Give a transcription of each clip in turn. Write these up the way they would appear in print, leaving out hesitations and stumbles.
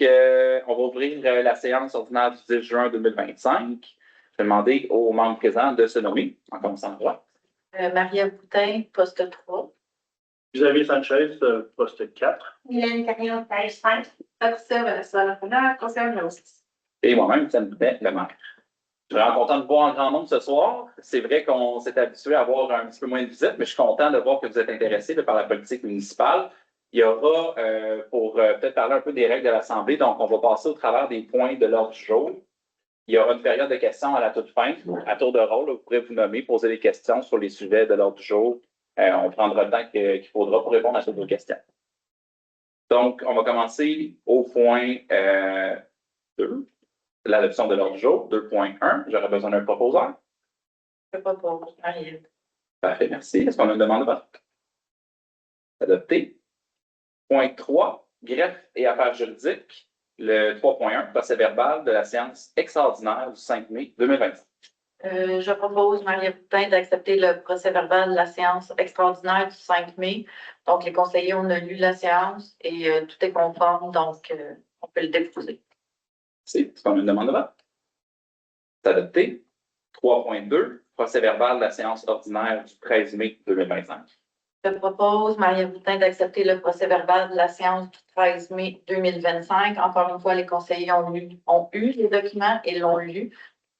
on va ouvrir la séance ordinaire du 10 juin 2025. Je vais demander aux membres présents de se nommer, en commençant par droite. Maria Boutin, poste 3. Xavier Sanchez, poste 4. Mylène Carrion, page 5. Patricia Vanessa-Lafrenière, conseillère numéro 6. Et moi-même, Étienne Boutet, le maire. Je suis vraiment content de vous voir en grand nombre ce soir. C'est vrai qu'on s'est habitué à avoir un petit peu moins de visites, mais je suis content de voir que vous êtes intéressés par la politique municipale. Il y aura, pour peut-être parler un peu des règles de l'Assemblée, donc on va passer au travers des points de l'ordre du jour. Il y aura une période de questions à la toute fin. À tour de rôle, vous pourrez vous nommer, poser des questions sur les sujets de l'ordre du jour. On prendra le temps qu'il faudra pour répondre à toutes vos questions. Donc, on va commencer au point 2, l'adoption de l'ordre du jour, 2.1. J'aurais besoin d'un proposeur. Je propose, Marie. Parfait, merci. Est-ce qu'on a une demande de vote? Adopté. Point 3, greffe et affaires juridiques. Le 3.1, procès verbal de la séance extraordinaire du 5 mai 2025. Je propose, Maria Boutin, d'accepter le procès verbal de la séance extraordinaire du 5 mai. Donc, les conseillers, on a lu la séance et tout est conforme, donc on peut le déposer. Merci. Est-ce qu'on a une demande de vote? C'est adopté. 3.2, procès verbal de la séance ordinaire du 13 mai 2025. Je propose, Maria Boutin, d'accepter le procès verbal de la séance du 13 mai 2025. Encore une fois, les conseillers ont eu les documents et l'ont lu.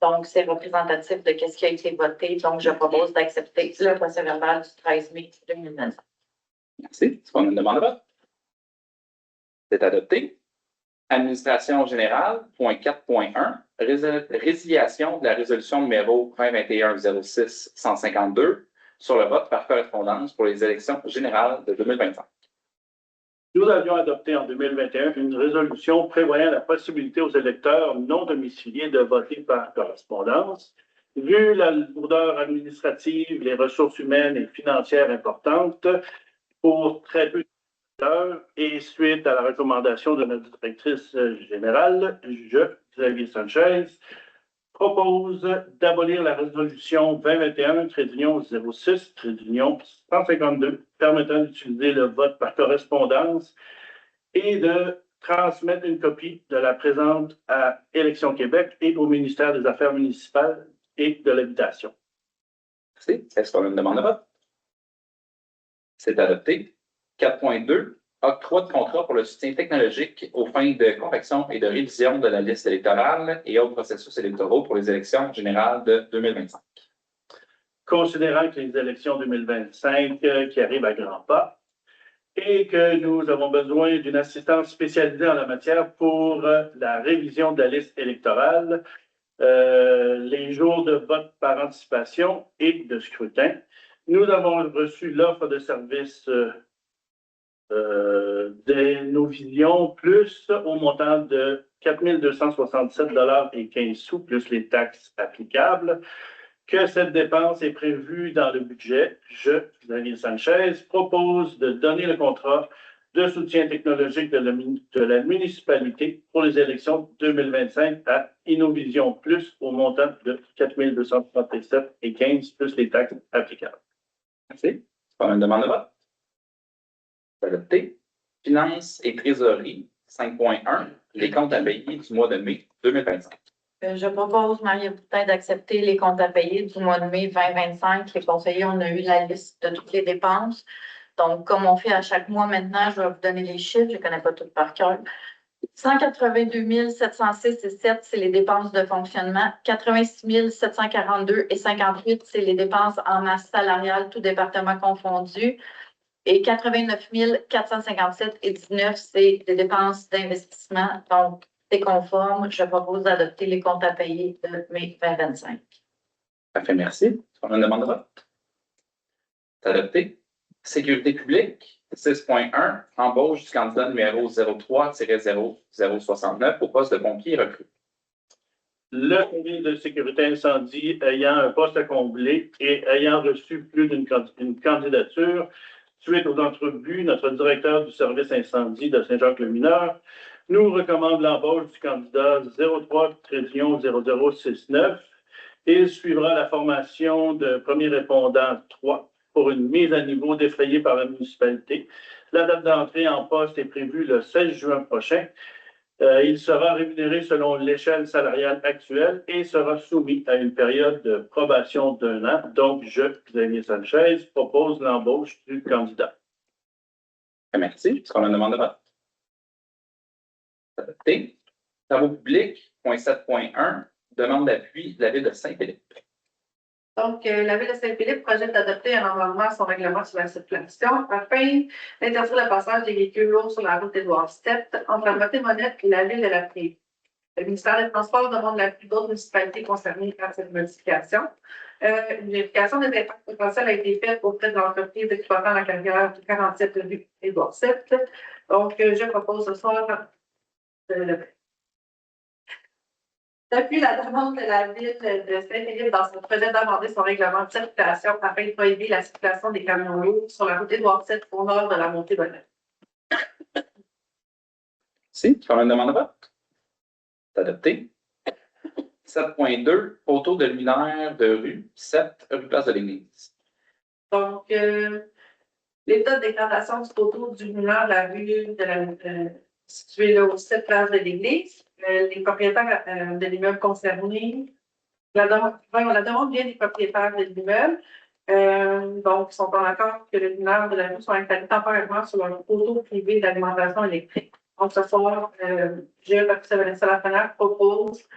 Donc, c'est représentatif de ce qui a été voté. Donc, je propose d'accepter le procès verbal du 13 mai 2025. Merci. Est-ce qu'on a une demande de vote? C'est adopté. Administration générale, point 4.1, résiliation de la résolution numéro 2021-06-152 sur le vote par correspondance pour les élections générales de 2025. Nous avions adopté en 2021 une résolution prévoyant la possibilité aux électeurs non domiciliés de voter par correspondance. Vu la lourdeur administrative, les ressources humaines et financières importantes pour très peu d'électeurs et suite à la recommandation de notre directrice générale, Xavier Sanchez, propose d'abolir la résolution 2021-06-152 permettant d'utiliser le vote par correspondance et de transmettre une copie de la présente à Élections Québec et au ministère des Affaires municipales et de l'Habitation. Merci. Est-ce qu'on a une demande de vote? C'est adopté. 4.2, octroi de contrat pour le soutien technologique aux fins de confection et de révision de la liste électorale et autres processus électoraux pour les élections générales de 2025. Considérant que les élections 2025 qui arrivent à grands pas et que nous avons besoin d'une assistance spécialisée en la matière pour la révision de la liste électorale, les jours de vote par anticipation et de scrutin, nous avons reçu l'offre de service de nos visions, plus au montant de 4 267,15 $ plus les taxes applicables, que cette dépense est prévue dans le budget. Je, Xavier Sanchez, propose de donner le contrat de soutien technologique de la municipalité pour les élections 2025 à Innovision Plus au montant de 4 267,15 $ plus les taxes applicables. Merci. C'est pas une demande de vote? Adopté. Finances et trésorerie, 5.1, les comptes à payer du mois de mai 2025. Je propose, Maria Boutin, d'accepter les comptes à payer du mois de mai 2025. Les conseillers, on a eu la liste de toutes les dépenses. Donc, comme on fait à chaque mois maintenant, je vais vous donner les chiffres, je ne connais pas toutes par cœur. 182 706,7, c'est les dépenses de fonctionnement. 86 742,58, c'est les dépenses en masse salariale, tout département confondu. Et 89 457,19, c'est les dépenses d'investissement. Donc, c'est conforme. Je propose d'adopter les comptes à payer de mai 2025. Parfait, merci. On a une demande de vote? C'est adopté. Sécurité publique, 6.1, embauche du candidat numéro 03-0069 au poste de pompier recru. Le service de sécurité incendie ayant un poste à combler et ayant reçu plus d'une candidature, suite aux entrevues, notre directeur du service incendie de Saint-Jacques-le-Mineur nous recommande l'embauche du candidat 03-0069. Il suivra la formation de premier répondant 3 pour une mise à niveau défrayée par la municipalité. La date d'entrée en poste est prévue le 16 juin prochain. Il sera rémunéré selon l'échelle salariale actuelle et sera soumis à une période de probation d'1 an. Donc, je, Xavier Sanchez, propose l'embauche du candidat. Merci. Est-ce qu'on a une demande de vote? Adopté. Travaux publics, point 7.1, demande d'appui de la Ville de Saint-Philippe. Donc, la Ville de Saint-Philippe projette d'adopter un amendement à son règlement sur la circulation afin d'interdire le passage des véhicules lourds sur la route Édouard-Stept entre la Motte-et-Monette et la Ville de la Prairie. Le ministère des Transports demande l'appui d'autres municipalités concernées par cette modification. Une vérification des impacts potentiels a été faite auprès de l'entreprise exploitant la carrière du 47 rue Édouard-Stept. Donc, je propose ce soir depuis la demande de la Ville de Saint-Philippe dans son projet d'amender son règlement de circulation afin de prohiber la circulation des camions lourds sur la route Édouard-Stept au nord de la montée Bonnet. Si, tu as une demande de vote? C'est adopté. 7.2, poteau de luminaire de rue, 7 rue Place de l'Église. Donc, l'état de dégradation du poteau du luminaire de la rue située là, au 7 Place de l'Église. Les propriétaires de l'immeuble concerné, la demande vient des propriétaires de l'immeuble. Donc, ils sont en accord que les luminaires de la rue soient installés temporairement sur leur poteau privé d'alimentation électrique. Donc, ce soir, Vanessa Lafrenière propose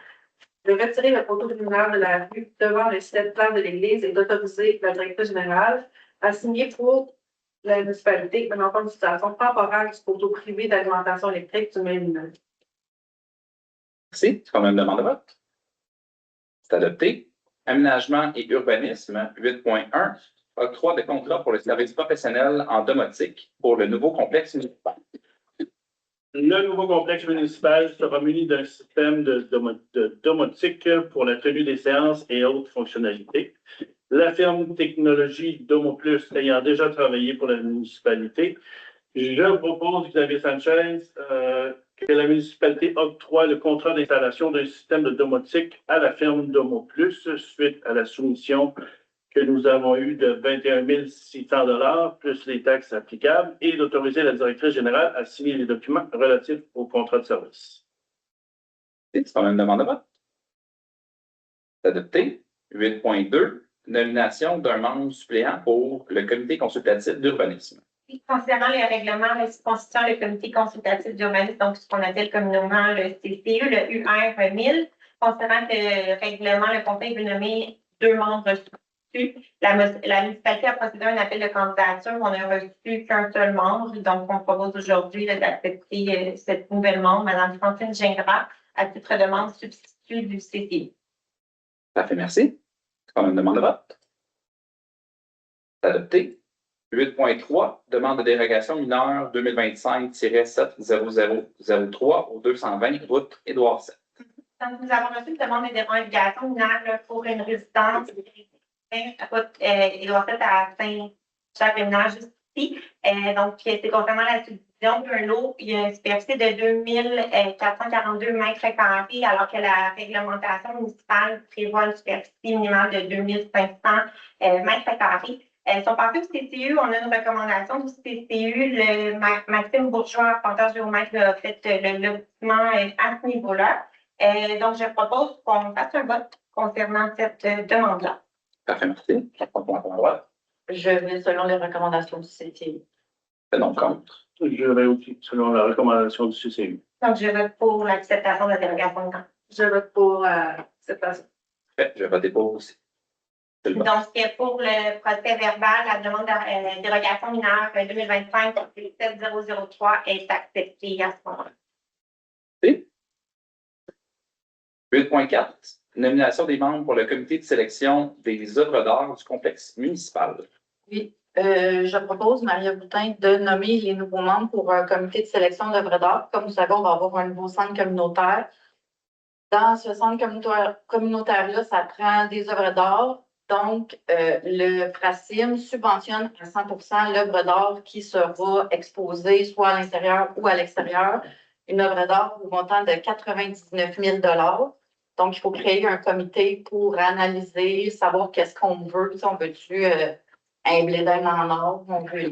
de retirer le poteau luminaire de la rue devant le 7 Place de l'Église et d'autoriser la directrice générale à signer pour la municipalité une entente d'utilisation temporaire du poteau privé d'alimentation électrique du même immeuble. Merci. Tu as une demande de vote? C'est adopté. Aménagement et urbanisme, 8.1, octroi de contrat pour le service professionnel en domotique pour le nouveau complexe municipal. Le nouveau complexe municipal sera muni d'un système de domotique pour la tenue des séances et autres fonctionnalités. La firme Technologie DomoPlus ayant déjà travaillé pour la municipalité, je propose, Xavier Sanchez, que la municipalité octroie le contrat d'installation d'un système de domotique à la firme DomoPlus suite à la soumission que nous avons eue de 21 600 $ plus les taxes applicables et d'autoriser la directrice générale à signer les documents relatifs au contrat de service. C'est quand même une demande de vote. C'est adopté. 8.2, nomination d'un membre suppléant pour le comité consultatif d'urbanisme. Concernant les règlements constituant le comité consultatif d'urbanisme, donc ce qu'on appelle communément le CCU, le UR 1000, concernant le règlement, le conseil veut nommer 2 membres substituts. La municipalité a procédé à un appel de candidature. On n'a reçu qu'un seul membre, donc on propose aujourd'hui d'accepter cette nouvelle membre, Mme Francine Gingras, à titre de membre substitut du CCU. Parfait, merci. On a une demande de vote. C'est adopté. 8.3, demande de dérogation mineure 2025-70003 au 220 route Édouard VII. Donc, nous avons reçu une demande de dérogation mineure pour une résidence route Édouard VII à Saint-Jacques-Léminard, juste ici. Donc, c'est concernant la subdivision d'un lot. Il y a une superficie de 2442 mètres carrés, alors que la réglementation municipale prévoit une superficie minimale de 2500 mètres carrés. Sont passés au CCU, on a une recommandation du CCU. Le Maxime Bourgeois, porteur géomètre, a fait le lotissement à ce niveau-là. Donc, je propose qu'on fasse un vote concernant cette demande-là. Parfait, merci. Je vais selon les recommandations du CCU. C'est donc contre. Je vais aussi selon la recommandation du CCU. Donc, je vote pour l'acceptation de la délégation. Je vote pour l'acceptation. Je vais voter pour aussi. Donc, c'est pour le procès verbal, la demande de dérogation mineure 2025-7003 est acceptée à ce moment-là. 8.4, nomination des membres pour le comité de sélection des œuvres d'art du complexe municipal. Oui, je propose, Maria Boutin, de nommer les nouveaux membres pour un comité de sélection d'œuvres d'art. Comme vous savez, on va avoir un nouveau centre communautaire. Dans ce centre communautaire-là, ça prend des œuvres d'art. Donc, le FRACIM subventionne à 100% l'œuvre d'art qui sera exposée soit à l'intérieur ou à l'extérieur. Une œuvre d'art au montant de 99 000 $. Donc, il faut créer un comité pour analyser, savoir qu'est-ce qu'on veut. On veut-tu un blé d'Inde en or, on veut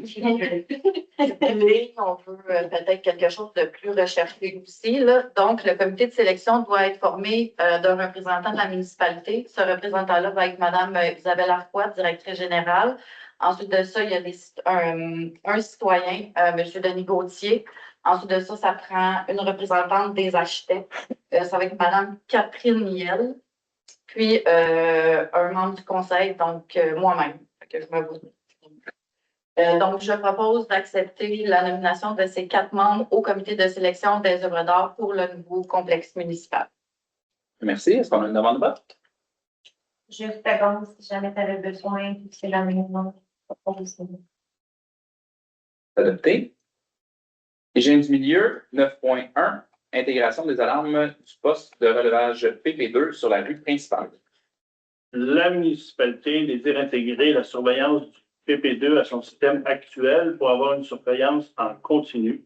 on veut peut-être quelque chose de plus recherché aussi, là. Donc, le comité de sélection doit être formé d'un représentant de la municipalité. Ce représentant-là va être Mme Isabelle Arfoy, directrice générale. Ensuite de ça, il y a un citoyen, M. Denis Gauthier. Ensuite de ça, ça prend une représentante des architectes. Ça va être Mme Catherine Miel. Puis, un membre du conseil, donc moi-même. Que je me donc, je propose d'accepter la nomination de ces 4 membres au comité de sélection des œuvres d'art pour le nouveau complexe municipal. Merci. Est-ce qu'on a une demande de vote? Juste seconde, si jamais tu avais besoin, c'est la même Adopté. Hygiène du milieu, 9.1, intégration des alarmes du poste de relevage PP2 sur la rue principale. La municipalité désire intégrer la surveillance du PP2 à son système actuel pour avoir une surveillance en continu.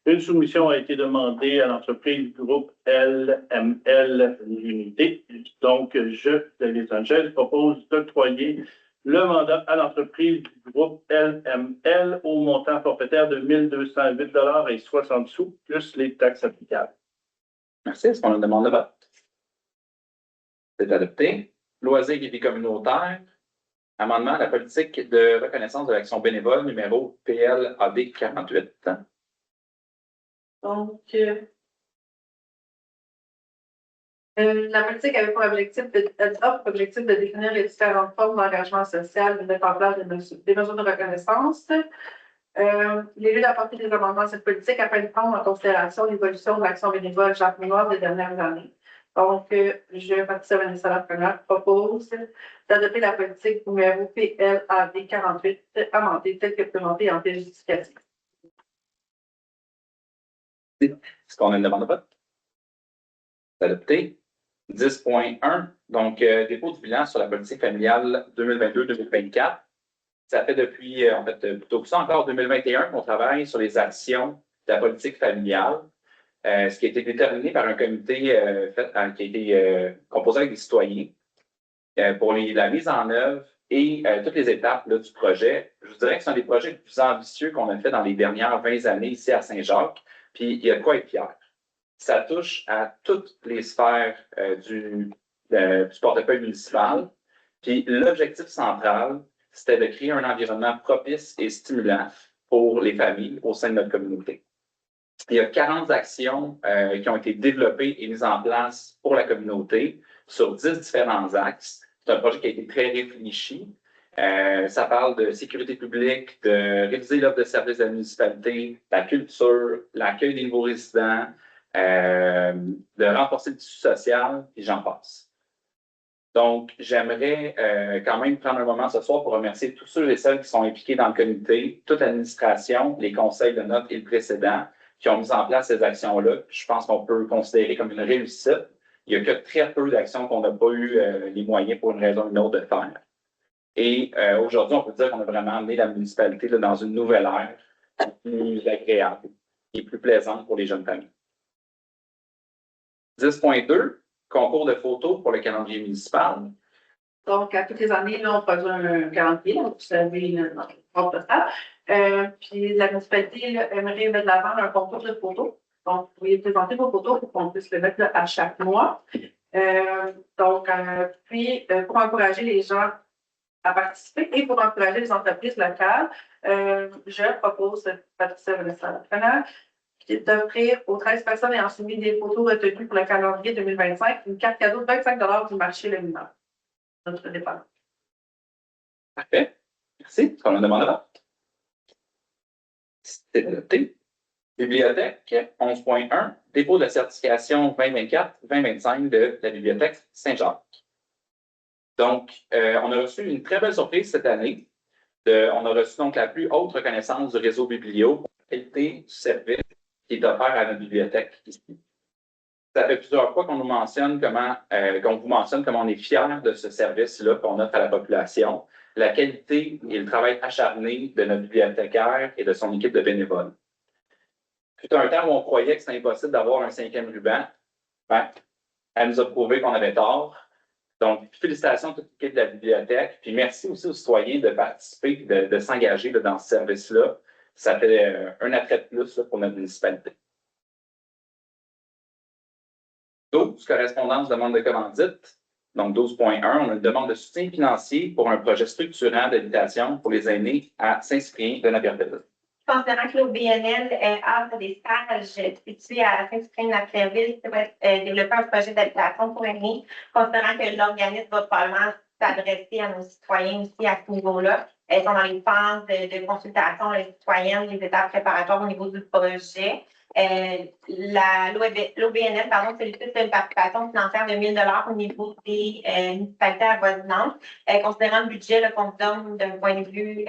Une soumission a été demandée à l'entreprise du groupe LML Unité. Donc, je, David Sanchez, propose d'octroyer le mandat à l'entreprise du groupe LML au montant forfaitaire de 1 208,60 $, plus les taxes applicables. Merci. Est-ce qu'on a une demande de vote? C'est adopté. Loisirs et vie communautaire. Amendement à la politique de reconnaissance de l'action bénévole numéro PLAD 48. Donc, la politique avait pour objectif de définir les différentes formes d'engagement social, de mettre en place des mesures de reconnaissance. Il est lieu d'apporter des amendements à cette politique afin de prendre en considération l'évolution de l'action bénévole Jacques Mémoire des dernières années. Donc, je, Patricia Vanessa Lafrenière, propose d'adopter la politique numéro PLAD 48 amendée telle que présentée en pièce justificative. Est-ce qu'on a une demande de vote? C'est adopté. 10.1, donc dépôt du bilan sur la politique familiale 2022-2024. Ça fait depuis, en fait, plutôt que ça, encore 2021 qu'on travaille sur les actions de la politique familiale. Ce qui a été déterminé par un comité qui a été composé avec des citoyens pour la mise en œuvre et toutes les étapes là, du projet. Je vous dirais que c'est un des projets les plus ambitieux qu'on a fait dans les dernières 20 années ici à Saint-Jacques. Puis il y a de quoi être fier. Ça touche à toutes les sphères du portefeuille municipal. Puis l'objectif central, c'était de créer un environnement propice et stimulant pour les familles au sein de notre communauté. Il y a 40 actions qui ont été développées et mises en place pour la communauté sur 10 différents axes. C'est un projet qui a été très réfléchi. Ça parle de sécurité publique, de réviser l'offre de services de la municipalité, la culture, l'accueil des nouveaux résidents, de renforcer le tissu social, et j'en passe. Donc, j'aimerais quand même prendre un moment ce soir pour remercier tous ceux et celles qui sont impliqués dans le comité, toute l'administration, les conseils de notes et le précédent, qui ont mis en place ces actions-là. Je pense qu'on peut considérer comme une réussite. Il n'y a que très peu d'actions qu'on n'a pas eu les moyens pour une raison ou une autre de faire. Et aujourd'hui, on peut dire qu'on a vraiment amené la municipalité là, dans une nouvelle ère plus agréable et plus plaisante pour les jeunes familles. 10.2, concours de photos pour le calendrier municipal. Donc, à toutes les années, là, on produit un calendrier, donc vous savez, notre propre total. Puis la municipalité là, aimerait mettre de l'avant un concours de photos. Donc, vous pouvez présenter vos photos pour qu'on puisse le mettre là, à chaque mois. Puis, pour encourager les gens à participer et pour encourager les entreprises locales, je propose, Patricia Vanessa Lafrenière, d'offrir aux 13 personnes ayant soumis des photos retenues pour le calendrier 2025 une carte cadeau de 25 $ du marché Le Mineur. Notre départ. Parfait. Merci. Est-ce qu'on a demandé là? C'est noté. Bibliothèque 11.1, dépôt de la certification 2024-2025 de la Bibliothèque Saint-Jacques. Donc, on a reçu une très belle surprise cette année. On a reçu donc la plus haute reconnaissance du réseau Biblio pour la qualité du service qui est offert à notre bibliothèque ici. Ça fait plusieurs fois qu'on nous mentionne qu'on vous mentionne comment on est fiers de ce service-là qu'on offre à la population, la qualité et le travail acharné de notre bibliothécaire et de son équipe de bénévoles. Fut un temps où on croyait que c'était impossible d'avoir un 5e ruban. Ben, elle nous a prouvé qu'on avait tort. Donc, félicitations à toute l'équipe de la bibliothèque. Puis merci aussi aux citoyens de participer, de s'engager dans ce service-là. Ça fait un attrait de plus là, pour notre municipalité. 12, correspondance demande de commandite. Donc, 12.1, on a une demande de soutien financier pour un projet structurant d'habitation pour les aînés à Saint-Cyprien de Napierville. Considérant que l'OBNL offre des stages situés à Saint-Cyprien de Napierville qui va développer un projet d'habitation pour aînés, considérant que l'organisme va probablement s'adresser à nos citoyens aussi à ce niveau-là. Elles sont dans les phases de consultation les citoyennes, les étapes préparatoires au niveau du projet. L'OBNL, pardon, sollicite une participation financière de 1 000 $ au niveau des municipalités avoisinantes. Considérant le budget qu'on donne d'un point de vue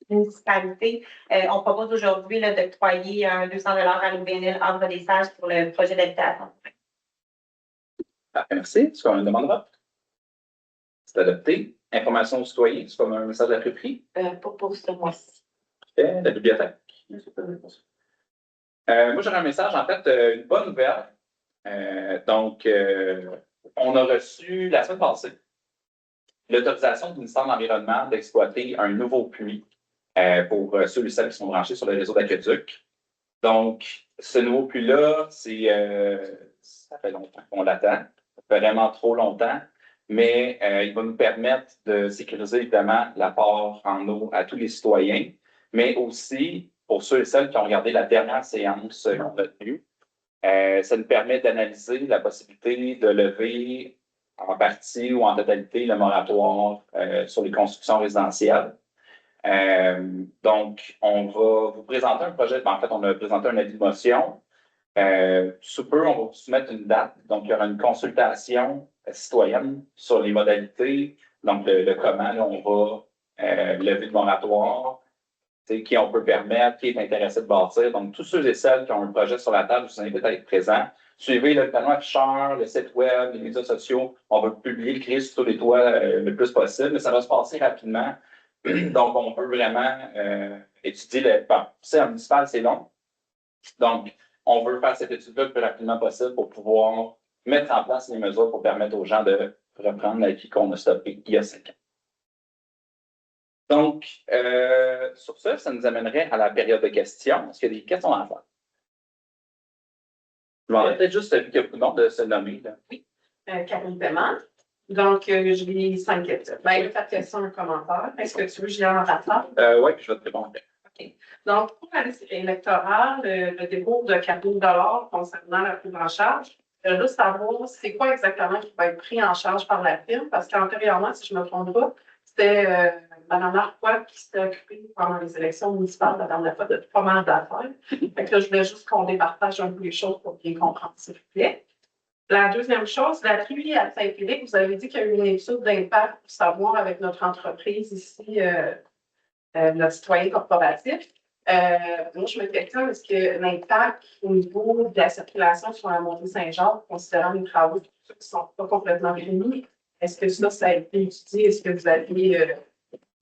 municipalité, on propose aujourd'hui d'octroyer 200 $ à l'OBNL offre des stages pour le projet d'habitation. Merci. Est-ce qu'on a une demande de vote? C'est adopté. Information aux citoyens, c'est comme un message de la friperie. Pour ce mois-ci. La bibliothèque. Moi, j'aurais un message, en fait, une bonne nouvelle. On a reçu la semaine passée l'autorisation du ministère de l'Environnement d'exploiter un nouveau puits pour ceux et celles qui sont branchés sur le réseau d'aqueduc. Donc, ce nouveau puits-là, ça fait longtemps qu'on l'attend, vraiment trop longtemps, mais il va nous permettre de sécuriser évidemment l'apport en eau à tous les citoyens, mais aussi pour ceux et celles qui ont regardé la dernière séance qu'on a tenue, ça nous permet d'analyser la possibilité de lever en partie ou en totalité le moratoire sur les constructions résidentielles. Donc, on va vous présenter un projet. En fait, on a présenté un avis de motion. Sous peu, on va vous soumettre une date. Donc, il y aura une consultation citoyenne sur les modalités. Donc, le comment là, on va lever le moratoire, qui on peut permettre, qui est intéressé de bâtir. Donc, tous ceux et celles qui ont un projet sur la table, je vous invite à être présents. Suivez le panneau afficheur, le site web, les médias sociaux. On va publier, le créer sur tous les toits le plus possible, mais ça va se passer rapidement. Donc, on peut vraiment étudier le système municipal, c'est long. Donc, on veut faire cette étude-là le plus rapidement possible pour pouvoir mettre en place les mesures pour permettre aux gens de reprendre la vie qu'on a stoppée il y a 5 ans. Donc, sur ça nous amènerait à la période de questions. Est-ce qu'il y a des questions à faire? Je m'en vais peut-être juste vu qu'il y a beaucoup de monde de se nommer. Là. Oui, Karine Paiement. Donc, je lis 5 questions. Ben, 4 questions, un commentaire. Est-ce que tu veux que je lis en rattrape? Oui, puis je vais te répondre. OK. Donc, pour la liste électorale, le dépôt de 4 000 $ concernant la prise en charge, je veux juste savoir c'est quoi exactement qui va être pris en charge par la firme, parce qu'antérieurement, si je ne me trompe pas, c'était Mme Larpoix qui s'était occupée pendant les élections municipales la dernière fois de pas mal d'affaires. Fait que là, je voulais juste qu'on départage un peu les choses pour bien comprendre, s'il vous plaît. La deuxième chose, la pluie à Saint-Philippe, vous avez dit qu'il y a eu une étude d'impact pour savoir avec notre entreprise ici, notre citoyen corporatif. Moi, je me questionne, est-ce que l'impact au niveau de la circulation sur la montée Saint-Jacques, considérant les travaux qui ne sont pas complètement finis, est-ce que ça a été étudié? Est-ce que vous avez...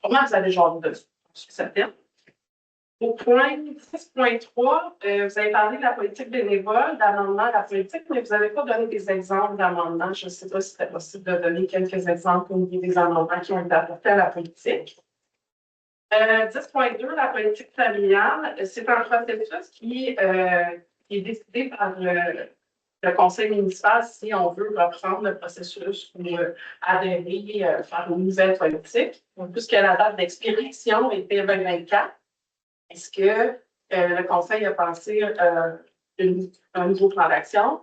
comment vous avez genre dessus? Je suis certaine. Au point 6.3, vous avez parlé de la politique bénévole, d'amendement à la politique, mais vous n'avez pas donné des exemples d'amendements. Je ne sais pas si c'était possible de donner quelques exemples au niveau des amendements qui ont été apportés à la politique. 10.2, la politique familiale, c'est un processus qui est décidé par le conseil municipal si on veut reprendre le processus ou adhérer, faire une nouvelle politique. Donc, puisque la date d'expiration était 2024, est-ce que le conseil a pensé un nouveau plan d'action?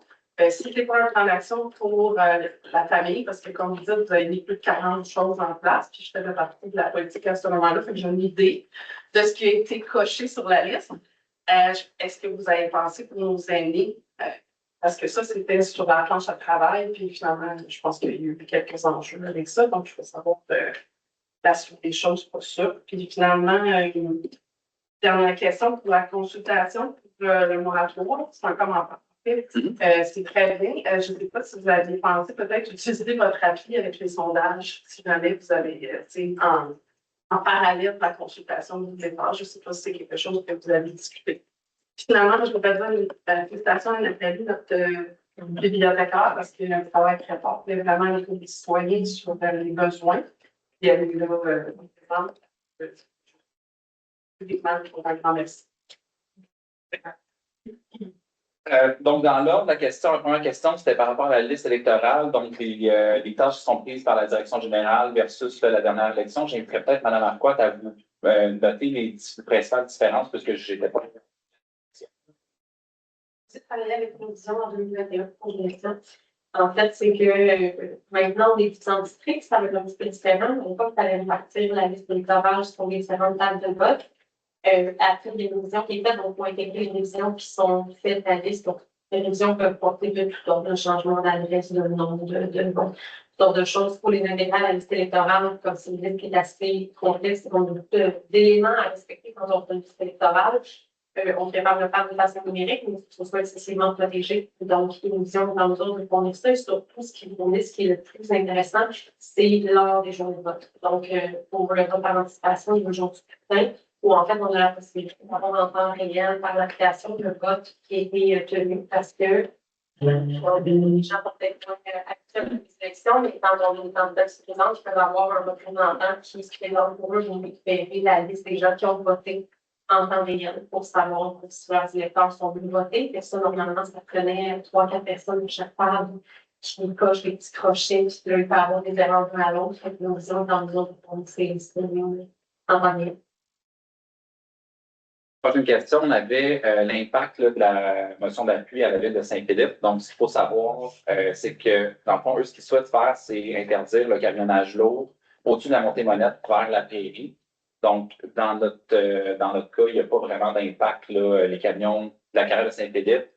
Si ce n'est pas un plan d'action pour la famille, parce que comme vous dites, vous avez mis plus de 40 choses en place, puis je faisais partie de la politique à ce moment-là, fait que j'ai une idée de ce qui a été coché sur la liste. Est-ce que vous avez pensé pour nos aînés? Parce que ça, c'était sur la planche à travail, puis finalement, je pense qu'il y a eu quelques enjeux avec ça, donc je veux savoir la suite des choses pour ça. Puis finalement, dernière question pour la consultation, pour le moratoire, c'est un commentaire. C'est très bien. Je ne sais pas si vous aviez pensé peut-être utiliser votre appui avec les sondages, si jamais vous avez, en parallèle de la consultation du départ. Je ne sais pas si c'est quelque chose que vous avez discuté. Finalement, je voudrais dire une félicitation à Nathalie, notre Les bibliothécaires, parce qu'il y a un travail très fort. Il y a vraiment les citoyens sur les besoins. Il y a eu là, publiquement, pour un grand merci. Donc, dans l'ordre, la première question, c'était par rapport à la liste électorale, donc les tâches qui sont prises par la direction générale versus la dernière élection. J'inviterais peut-être Mme Marquardt à vous noter les principales différences, puisque je n'étais pas. J'ai travaillé avec une vision en 2021 pour l'élection. En fait, c'est que maintenant, on est différents districts, ça va être un petit peu différent. Donc, pas qu'il fallait répartir la liste électorale sur les différentes tables de vote. Après les révisions qui sont faites, donc, pour intégrer les révisions qui sont faites à la liste. Donc, les révisions peuvent porter de tout ordre de changement d'adresse, de nom, de bon, toutes sortes de choses. Pour les intégrer à la liste électorale, comme c'est une liste qui est assez complexe, on a beaucoup d'éléments à respecter quand on fait une liste électorale. On prépare le faire de façon numérique, mais que ce soit excessivement protégé. Donc, une vision dans nous autres répondre ça, et surtout, ce qui est le plus intéressant, c'est lors des jours de vote. Donc, pour le vote par anticipation, il y a un jour du scrutin, où en fait, on a la possibilité d'avoir en temps réel par la création de vote qui a été tenu parce que les gens sont peut-être actuels des élections, mais quand on a une candidate suffisante, ils peuvent avoir un représentant qui se présente pour eux pour récupérer la liste des gens qui ont voté en temps réel pour savoir si leurs électeurs sont venus voter. Et ça, normalement, ça prenait 3-4 personnes de chaque table qui cochent des petits crochets, puis là, ils peuvent avoir des erreurs d'un à l'autre. Fait que nous disons dans nous autres, on s'est disponible en temps réel. Prochaine question, on avait l'impact de la motion d'appui à la ville de Saint-Philippe. Donc, ce qu'il faut savoir, c'est que, dans le fond, eux, ce qu'ils souhaitent faire, c'est interdire le camionnage lourd au-dessus de la montée-monette vers la prairie. Donc, dans notre cas, il n'y a pas vraiment d'impact. Les camions de la carrière de Saint-Philippe,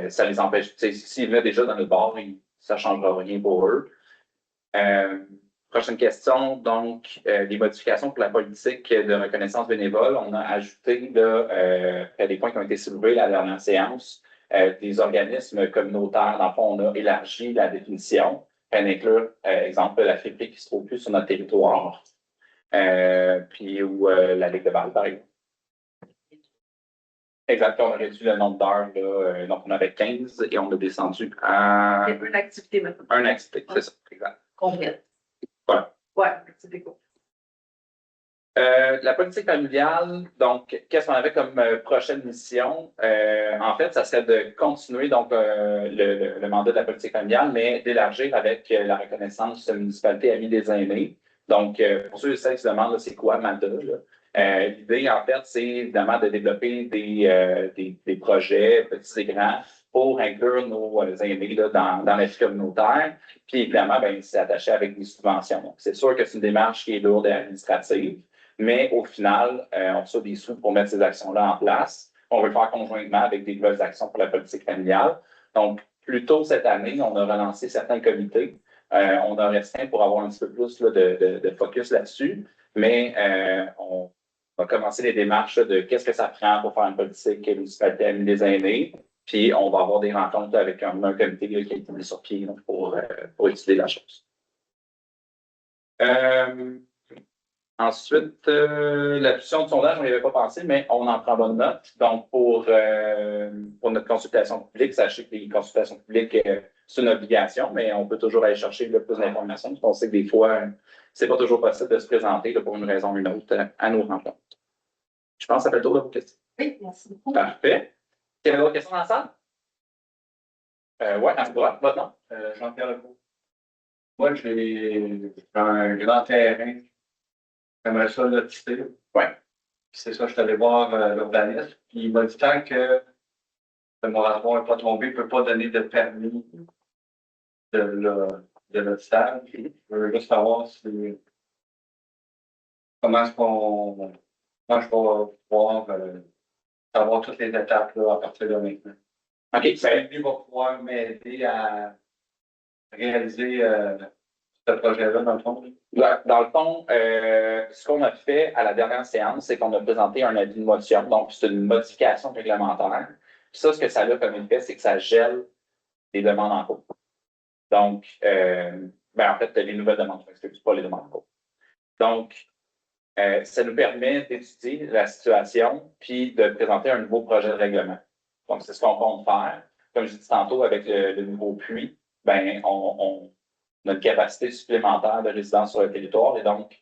ça les empêche. S'ils venaient déjà dans le bord, ça ne changera rien pour eux. Prochaine question, donc, les modifications pour la politique de reconnaissance bénévole. On a ajouté des points qui ont été soulevés à la dernière séance. Des organismes communautaires, dans le fond, on a élargi la définition. On inclut, exemple, la FIPRI qui ne se trouve plus sur notre territoire. Ou la Ligue de Bâle, par exemple. Exactement, on a réduit le nombre d'heures. Donc, on avait 15 et on a descendu à. Une activité maintenant. Une activité, c'est ça, exact. Complète. Voilà. Ouais, activité courte. La politique familiale, donc, qu'est-ce qu'on avait comme prochaine mission? En fait, ça serait de continuer donc le mandat de la politique familiale, mais d'élargir avec la reconnaissance de la municipalité amie des aînés. Donc, pour ceux et celles qui se demandent, c'est quoi MADA? L'idée, en fait, c'est évidemment de développer des projets, petits et grands, pour inclure nos aînés dans la vie communautaire. Puis, évidemment, c'est attaché avec des subventions. Donc, c'est sûr que c'est une démarche qui est lourde et administrative, mais au final, on reçoit des sous pour mettre ces actions-là en place. On veut le faire conjointement avec des nouvelles actions pour la politique familiale. Donc, plus tôt cette année, on a relancé certains comités. On a restreint pour avoir un petit peu plus de focus là-dessus, mais on va commencer les démarches de qu'est-ce que ça prend pour faire une politique municipalité amie des aînés. Puis, on va avoir des rencontres avec un comité qui a été mis sur pied pour étudier la chose. Ensuite, la puissance de sondage, on n'y avait pas pensé, mais on en prend bonne note. Donc, pour notre consultation publique, sachez que les consultations publiques, c'est une obligation, mais on peut toujours aller chercher le plus d'informations. On sait que des fois, c'est pas toujours possible de se présenter pour une raison ou une autre à nos rencontres. Je pense que ça fait le tour de vos questions. Oui, merci beaucoup. Parfait. Est-ce qu'il y avait d'autres questions dans la salle? Oui, à droite, votre nom? Jean-Pierre Lecourt. Moi, j'ai un grand terrain. J'aimerais ça lotisser. Oui. C'est ça, je suis allé voir l'urbaniste. Puis il m'a dit tant que le moratoire n'est pas tombé, il ne peut pas donner de permis de lotissage. Je veux juste savoir comment je vais pouvoir savoir toutes les étapes là, à partir de maintenant. OK. Lui va pouvoir m'aider à réaliser ce projet-là, dans le fond. Dans le fond, ce qu'on a fait à la dernière séance, c'est qu'on a présenté un avis de motion. Donc, c'est une modification réglementaire. Puis ça, ce que ça a comme effet, c'est que ça gèle les demandes en cours. Donc, en fait, les nouvelles demandes, je m'excuse, pas les demandes en cours. Donc, ça nous permet d'étudier la situation puis de présenter un nouveau projet de règlement. Donc, c'est ce qu'on compte faire. comme je dis tantôt, avec le nouveau puits, ben, on a une capacité supplémentaire de résidence sur le territoire. Et donc,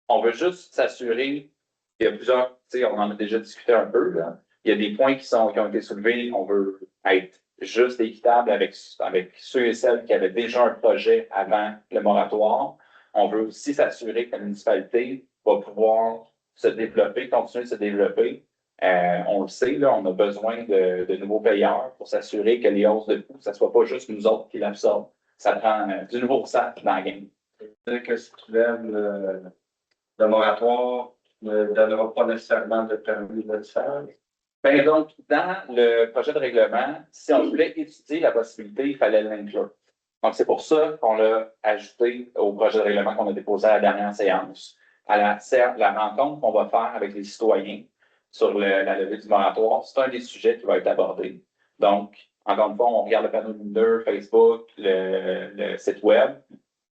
on veut juste s'assurer, il y a plusieurs, tu sais, on en a déjà discuté un peu, là. Il y a des points qui ont été soulevés. On veut être juste et équitable avec ceux et celles qui avaient déjà un projet avant le moratoire. On veut aussi s'assurer que la municipalité va pouvoir se développer, continuer de se développer. On le sait, là, on a besoin de nouveaux payeurs pour s'assurer que les hausses de coûts, ça ne soit pas juste nous autres qui l'absorbent. Ça prend du nouveau sac dans la game. C'est-à-dire que si tu lèves le moratoire, tu ne donneras pas nécessairement de permis de le faire. Ben donc, dans le projet de règlement, si on voulait étudier la possibilité, il fallait l'inclure. Donc, c'est pour ça qu'on l'a ajouté au projet de règlement qu'on a déposé à la dernière séance. À la rencontre qu'on va faire avec les citoyens sur la levée du moratoire, c'est un des sujets qui va être abordé. Donc, encore une fois, on regarde le panneau lumineux, Facebook, le site web.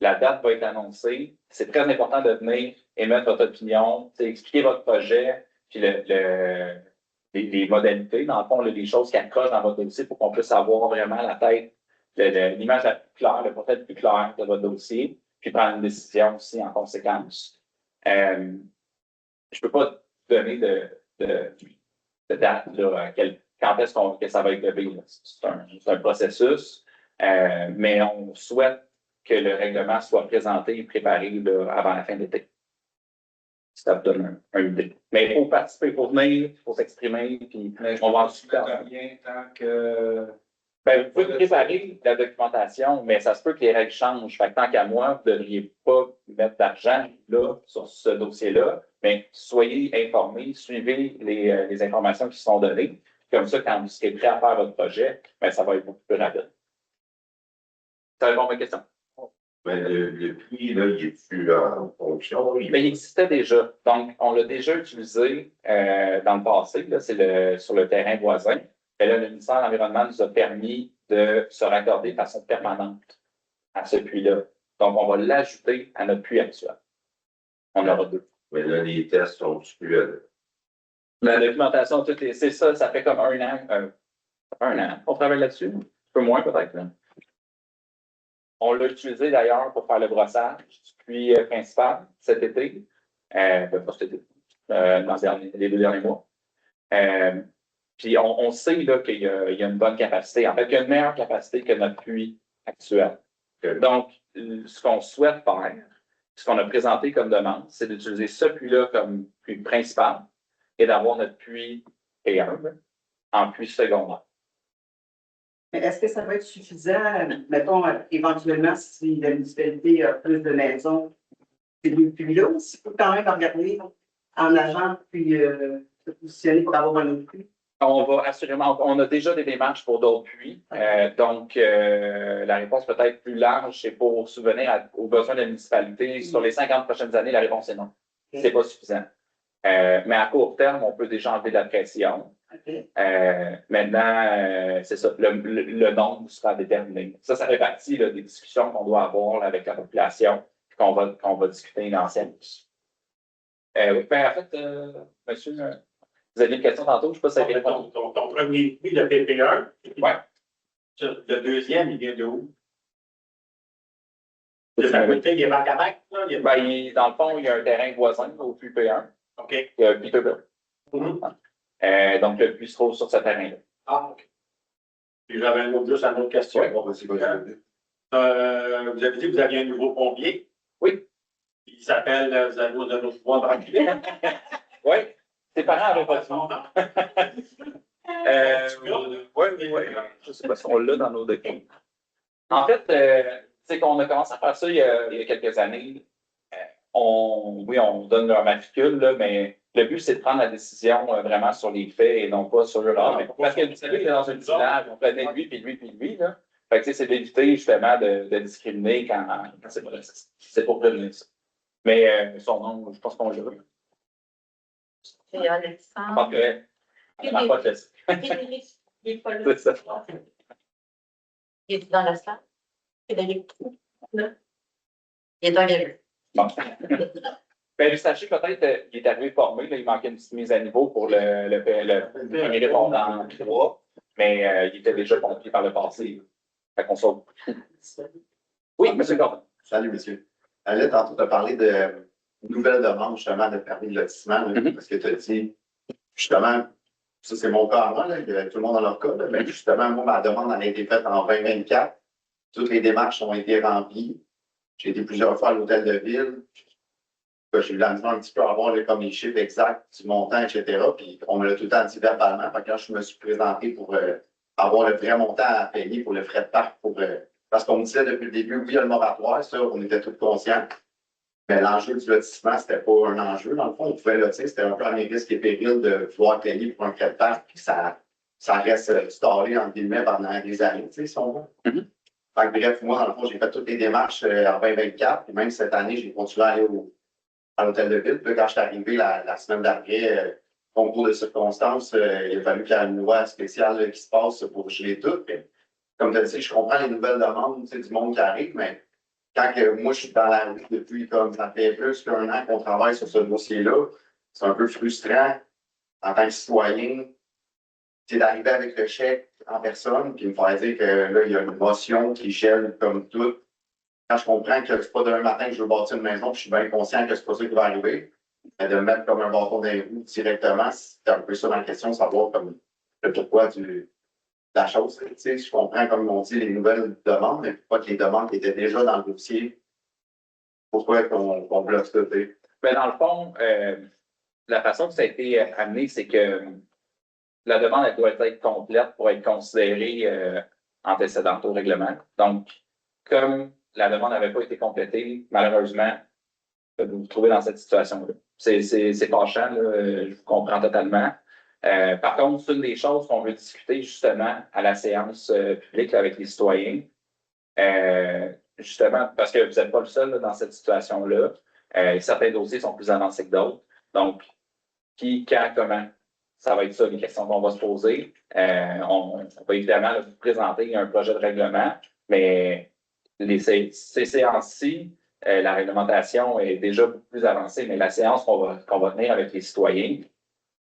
La date va être annoncée. C'est très important de venir émettre votre opinion, expliquer votre projet, puis les modalités, dans le fond, les choses qui accrochent dans votre dossier pour qu'on puisse avoir vraiment la tête, l'image la plus claire, le portrait le plus clair de votre dossier, puis prendre une décision aussi en conséquence. Je ne peux pas donner de date, là, quand est-ce que ça va être levé. C'est un processus, mais on souhaite que le règlement soit présenté et préparé là, avant la fin de l'été. Ça vous donne une idée. Mais il faut participer, il faut venir, il faut s'exprimer, puis on va en discuter. Rien tant que. Ben, vous pouvez préparer la documentation, mais ça se peut que les règles changent. Fait que tant qu'à moi, vous ne devriez pas mettre d'argent là, sur ce dossier-là, mais soyez informés, suivez les informations qui sont données. Comme ça, quand vous serez prêt à faire votre projet, ben, ça va être beaucoup plus rapide. Ça répond à ma question. Mais le prix, là, il est-tu en fonction? Mais il existait déjà. Donc, on l'a déjà utilisé dans le passé. Là, c'est sur le terrain voisin. Et là, le ministère de l'Environnement nous a permis de se raccorder de façon permanente à ce puits-là. Donc, on va l'ajouter à notre puits actuel. On aura deux. Mais là, les tests sont plus. La documentation, c'est ça, ça fait comme un an. Un an. On travaille là-dessus. Un peu moins, peut-être. Là. On l'a utilisé d'ailleurs pour faire le brossage du puits principal cet été. Pas cet été, dans les 2 derniers mois. Puis on sait là, qu'il y a une bonne capacité. En fait, il y a une meilleure capacité que notre puits actuel. Donc, ce qu'on souhaite faire, ce qu'on a présenté comme demande, c'est d'utiliser ce puits-là comme puits principal et d'avoir notre puits P1 en puits secondaire. Mais est-ce que ça va être suffisant, mettons, éventuellement, si la municipalité a plus de maisons, ces deux puits-là, aussi, il faut quand même regarder en agent, puis se positionner pour avoir un autre puits? On va assurément, on a déjà des démarches pour d'autres puits. Donc, la réponse peut être plus large, c'est pour subvenir aux besoins de la municipalité. Sur les 50 prochaines années, la réponse est non. C'est pas suffisant. Mais à court terme, on peut déjà enlever de la pression. Maintenant, c'est ça, le nombre sera déterminé. Ça fait partie là, des discussions qu'on doit avoir là, avec la population, qu'on va discuter dans cette séance. Oui, ben, en fait, monsieur, vous aviez une question tantôt, je ne sais pas si ça répond. Ton premier puits, le PP1, ouais. Le deuxième, il vient de où? De faculté, il est Vancamac, là? Ben, dans le fond, il y a un terrain voisin au puits P1. OK. Il y a Peterbilt. Donc, le puits se trouve sur ce terrain-là. Ah, OK. Puis j'avais juste une autre question. Oui. Vous avez dit que vous aviez un nouveau pompier? Oui. Il s'appelle, vous avez un autre point tranquille. Oui. Ses parents n'avaient pas de nom. Oui. Je ne sais pas si on l'a dans nos documents. En fait, c'est qu'on a commencé à faire ça il y a quelques années. On donne leur matricule, là, mais le but, c'est de prendre la décision vraiment sur les faits et non pas sur parce que vous savez, dans un village, on prenait lui, puis lui, puis lui. Là. Fait que c'est d'éviter justement de discriminer quand c'est pas nécessaire. C'est pour prévenir ça. Mais son nom, je pense qu'on l'a. C'est Alexandre. C'est ça. Il est dans la salle? Frédéric? Non. Il est engagé. Bon. Ben, sachez peut-être qu'il est arrivé formé, là, il manquait une petite mise à niveau pour le premier répondant 3. mais il était déjà compris par le passé. Fait qu'on saute. Oui, M. Gordon. Salut, monsieur. Là, tantôt, tu as parlé de nouvelles demandes, justement, de permis de lotissement, là, parce que tu as dit, justement, ça, c'est mon cas à moi, là, tout le monde a leur cas, là, mais justement, moi, ma demande a été faite en 2024. Toutes les démarches ont été remplies. J'ai été plusieurs fois à l'hôtel de ville. J'ai eu la misère un petit peu à avoir comme les chiffres exacts du montant, etc. Puis on me l'a tout le temps dit verbalement. Quand je me suis présenté pour avoir le vrai montant à payer pour le frais de parc, parce qu'on me disait depuis le début, oui, il y a le moratoire, ça, on était tous conscients. Mais l'enjeu du lotissement, c'était pas un enjeu. Dans le fond, on pouvait lotir, c'était un peu à mes risques et périls de vouloir payer pour un frais de parc, puis ça reste stallé, entre guillemets, pendant des années, tu sais, si on veut. Fait que, bref, moi, dans le fond, j'ai fait toutes les démarches en 2024, puis même cette année, j'ai continué à aller à l'hôtel de ville. Puis là, quand je suis arrivé la semaine d'après, concours de circonstances, il a fallu qu'il y ait une loi spéciale qui se passe pour geler tout. Puis, comme tu as dit, je comprends les nouvelles demandes du monde qui arrive, mais quand moi, je suis dans la rue depuis, comme ça fait plus qu'un an qu'on travaille sur ce dossier-là, c'est un peu frustrant en tant que citoyen, d'arriver avec le chèque en personne, puis me faire dire que là, il y a une motion qui gèle comme tout. Quand je comprends que c'est pas demain matin que je veux bâtir une maison, puis je suis bien conscient que c'est pas ça qui va arriver, mais de me mettre comme un bâton dans les roues directement, c'est un peu ça ma question, savoir comme le pourquoi de la chose. Tu sais, je comprends, comme ils m'ont dit, les nouvelles demandes, mais pas que les demandes qui étaient déjà dans le dossier. Pourquoi qu'on bloque ça? Mais dans le fond, la façon que ça a été amené, c'est que la demande elle doit être complète pour être considérée antécédente au règlement. Donc, comme la demande n'avait pas été complétée, malheureusement, vous vous trouvez dans cette situation-là. C'est fâchant, là, je vous comprends totalement. Par contre, c'est une des choses qu'on veut discuter justement à la séance publique là, avec les citoyens. Justement, parce que vous n'êtes pas le seul là, dans cette situation-là. Certains dossiers sont plus avancés que d'autres. Donc, qui, quand, comment? Ça va être ça, les questions qu'on va se poser. On va évidemment là, vous présenter un projet de règlement, mais ces séances-ci, la réglementation est déjà beaucoup plus avancée, mais la séance qu'on va tenir avec les citoyens,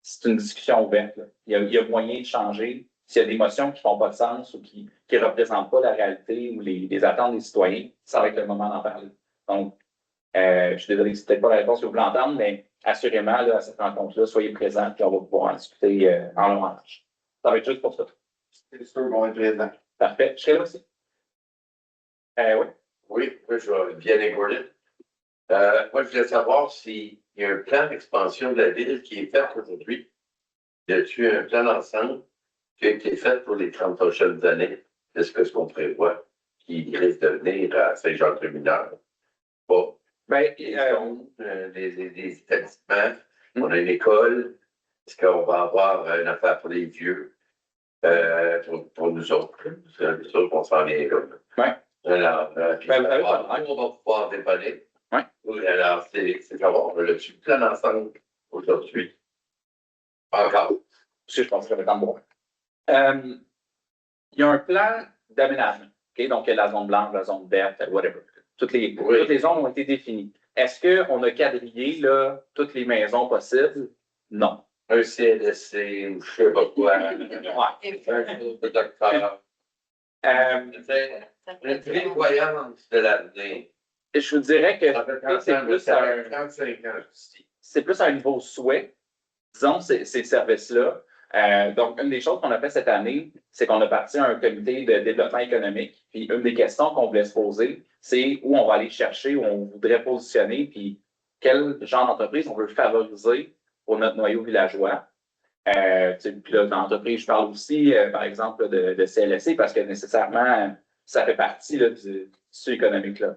c'est une discussion ouverte. Il y a moyen de changer. S'il y a des motions qui ne font pas de sens ou qui ne représentent pas la réalité ou les attentes des citoyens, ça va être le moment d'en parler. Donc, je suis désolé, c'est peut-être pas la réponse que vous voulez entendre, mais assurément, là, à cette rencontre-là, soyez présents et on va pouvoir en discuter en long marche. Ça va être juste pour ça. C'est sûr qu'on va être présent. Parfait. Je serai là aussi. Oui. Oui, moi, je vais bien Gordon. Moi, je voulais savoir s'il y a un plan d'expansion de la ville qui est fait aujourd'hui. Y a-t-il un plan d'ensemble qui a été fait pour les 30 prochaines années? Est-ce que ce qu'on prévoit qui risque de venir à Saint-Jean-de-Mineur? Bon. Ben, des établissements, on a une école. Est-ce qu'on va avoir une affaire pour les vieux? Pour nous autres. C'est sûr qu'on s'en vient là. Oui. Alors, on va pouvoir dépanner. Oui. Alors, c'est savoir, on a-tu plein d'ensemble aujourd'hui? Encore. Je pense que ça va être en bon. Il y a un plan d'aménagement. Okay? Donc, la zone blanche, la zone verte, whatever. Toutes les zones ont été définies. Est-ce qu'on a quadrillé là, toutes les maisons possibles? Non. Un CLSC ou je ne sais pas quoi. Un docteur. Une prévoyance de l'avenir. Je vous dirais que c'est plus un niveau souhait, disons, ces services-là. Donc, une des choses qu'on a fait cette année, c'est qu'on a parti un comité de développement économique. Puis, une des questions qu'on voulait se poser, c'est où on va aller chercher, où on voudrait positionner, puis quel genre d'entreprise on veut favoriser pour notre noyau villageois. Puis là, d'entreprise, je parle aussi, par exemple, de CLSC, parce que nécessairement, ça fait partie là, du tissu économique-là.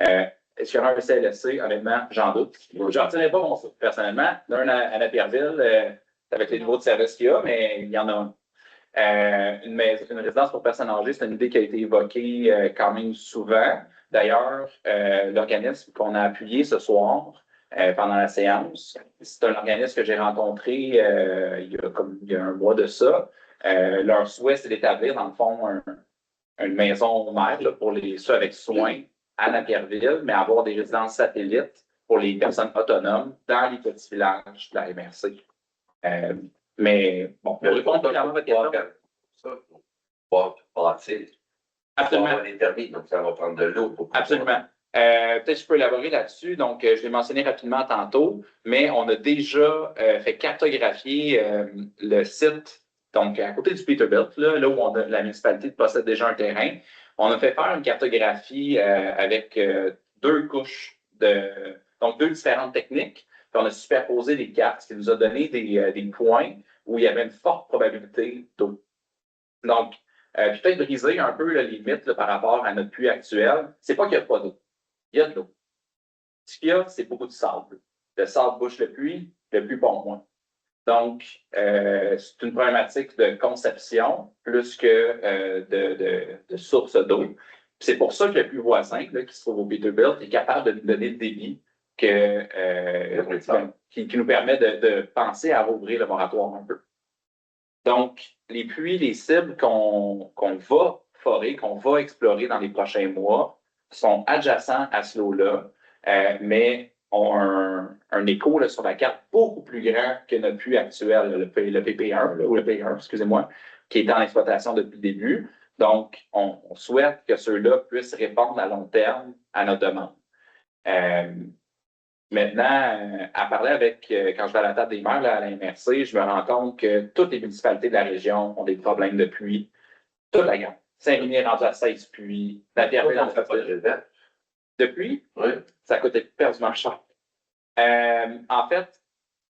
Est-ce qu'il y aura un CLSC? Honnêtement, j'en doute. Je n'en retiendrai pas mon souffle, personnellement. D'un à Napierville, avec les niveaux de service qu'il y a, mais il y en a un. Une résidence pour personnes âgées, c'est une idée qui a été évoquée quand même souvent. D'ailleurs, l'organisme qu'on a appuyé ce soir pendant la séance, c'est un organisme que j'ai rencontré il y a un mois de ça. Leur souhait, c'est d'établir, dans le fond, une maison mère là, pour ceux avec soins à Napierville, mais avoir des résidences satellites pour les personnes autonomes dans les petits villages de la MRC. Mais bon, pour répondre à votre question. ça. Il faut bâtir. Absolument. Il faut avoir des permis, donc ça va prendre de l'eau pour pouvoir- Absolument. Peut-être que je peux élaborer là-dessus. Donc, je l'ai mentionné rapidement tantôt, mais on a déjà fait cartographier le site, donc à côté du Peterbilt, là où la municipalité possède déjà un terrain. On a fait faire une cartographie avec 2 couches donc 2 différentes techniques. Puis on a superposé les cartes, ce qui nous a donné des points où il y avait une forte probabilité d'eau. Donc, puis peut-être briser un peu les limites par rapport à notre puits actuel. C'est pas qu'il n'y a pas d'eau. Il y a de l'eau. Ce qu'il y a, c'est beaucoup de sable. Le sable bouche le puits pompe moins. Donc, c'est une problématique de conception plus que de source d'eau. C'est pour ça que le puits voisin, là, qui se trouve au Peterbilt, est capable de nous donner le débit qui nous permet de penser à rouvrir le moratoire un peu. Donc, les puits, les cibles qu'on va forer, qu'on va explorer dans les prochains mois, sont adjacents à ce lot-là, mais ont un écho là, sur la carte beaucoup plus grand que notre puits actuel, le PP1, là, ou le P1, excusez-moi, qui est en exploitation depuis le début. Donc, on souhaite que ceux-là puissent répondre à long terme à notre demande. Maintenant, à parler avec, quand je vais à la table des maires là, à la MRC, je me rends compte que toutes les municipalités de la région ont des problèmes de puits. Toute la gamme. Saint-Rémy est rendu à 16 puits. La Pierreville en fait pas de puits. Oui. Ça coûte perdument cher. En fait,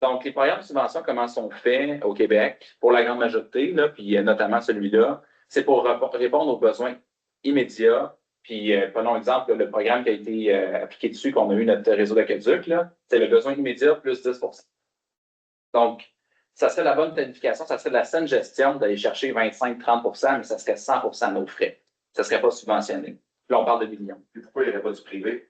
donc les programmes de subvention, comment sont faits au Québec, pour la grande majorité, là, puis notamment celui-là, c'est pour répondre aux besoins immédiats. Puis, prenons exemple, le programme qui a été appliqué dessus, qu'on a eu notre réseau d'aqueduc, c'est le besoin immédiat plus 10 %. Donc, ça serait la bonne planification, ça serait de la saine gestion d'aller chercher 25-30 %, mais ça serait 100 % de nos frais. Ça ne serait pas subventionné. Là, on parle de millions. Puis pourquoi il n'y aurait pas du privé?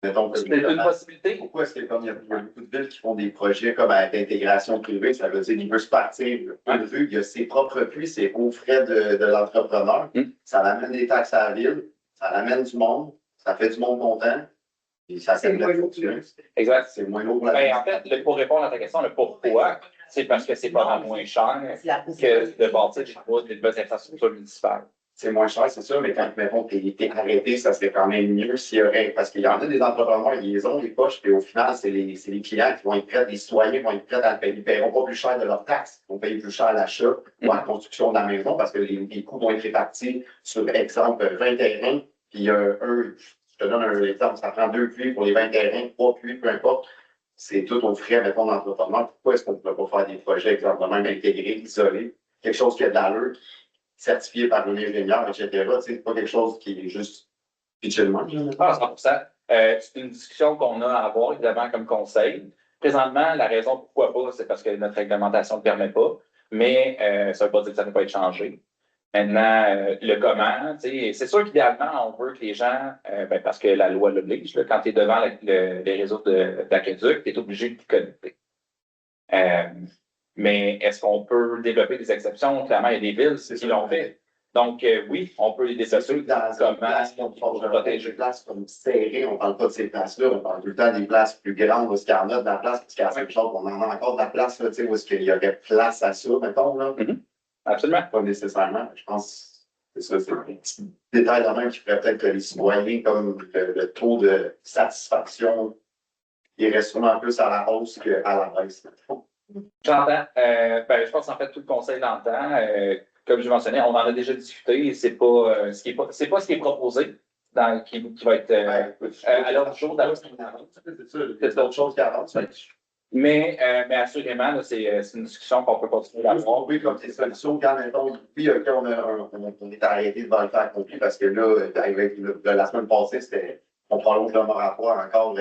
C'est une possibilité. Pourquoi est-ce qu'il y a beaucoup de villes qui font des projets comme avec l'intégration privée? Ça veut dire qu'il veut se partir. Il a ses propres puits, c'est aux frais de l'entrepreneur. Ça amène des taxes à la ville, ça amène du monde, ça fait du monde content. Et ça fait de la fortune. Exact. C'est moins lourd. En fait, pour répondre à ta question, le pourquoi, c'est parce que c'est pas mal moins cher que de bâtir des nouvelles infrastructures municipales. C'est moins cher, c'est sûr, mais quand, mettons, t'es arrêté, ça serait quand même mieux s'il y aurait. Parce qu'il y en a des entrepreneurs, ils les ont, les poches, puis au final, c'est les clients qui vont être prêts, les citoyens vont être prêts à le payer. Ils ne paieront pas plus cher de leurs taxes. Ils vont payer plus cher à l'achat ou à la construction de la maison parce que les coûts vont être répartis sur, exemple, 20 terrains. Puis eux, je te donne un exemple, ça prend 2 puits pour les 20 terrains, 3 puits, peu importe. C'est tout aux frais, mettons, d'entrepreneur. Pourquoi est-ce qu'on ne peut pas faire des projets, exemple, de même intégrés, isolés, quelque chose qui a de l'allure, certifié par un ingénieur, etc. C'est pas quelque chose qui est juste pitchement. 100%. C'est une discussion qu'on a à avoir, évidemment, comme conseil. Présentement, la raison pourquoi pas, c'est parce que notre réglementation ne le permet pas, mais ça ne veut pas dire que ça ne peut pas être changé. Maintenant, le comment, c'est sûr qu'idéalement, on veut que les gens, parce que la loi l'oblige, quand tu es devant les réseaux d'aqueduc, tu es obligé de te connecter. Mais est-ce qu'on peut développer des exceptions? Clairement, il y a des villes qui l'ont fait. Donc, oui, on peut les développer. Comment on protège des places comme serrées, on ne parle pas de ces places-là, on parle tout le temps des places plus grandes, où il y en a de la place, parce qu'il y a quelque chose, on en a encore de la place, là, où est-ce qu'il y aurait place à ça, mettons, là. Absolument. Pas nécessairement. Je pense que c'est un petit détail de même qui ferait peut-être que les citoyens, comme le taux de satisfaction, irait sûrement plus à la hausse qu'à la baisse, mettons. J'entends. Je pense en fait tout le conseil l'entend. Comme je mentionnais, on en a déjà discuté. C'est pas ce qui est proposé qui va être à l'ordre du jour. C'est d'autres choses qui avancent. Mais assurément, c'est une discussion qu'on peut continuer à avoir. Oui, comme des solutions. Quand mettons, oui, OK, on est arrêté devant le fait accompli parce que là, avec la semaine passée, on prolonge le moratoire encore.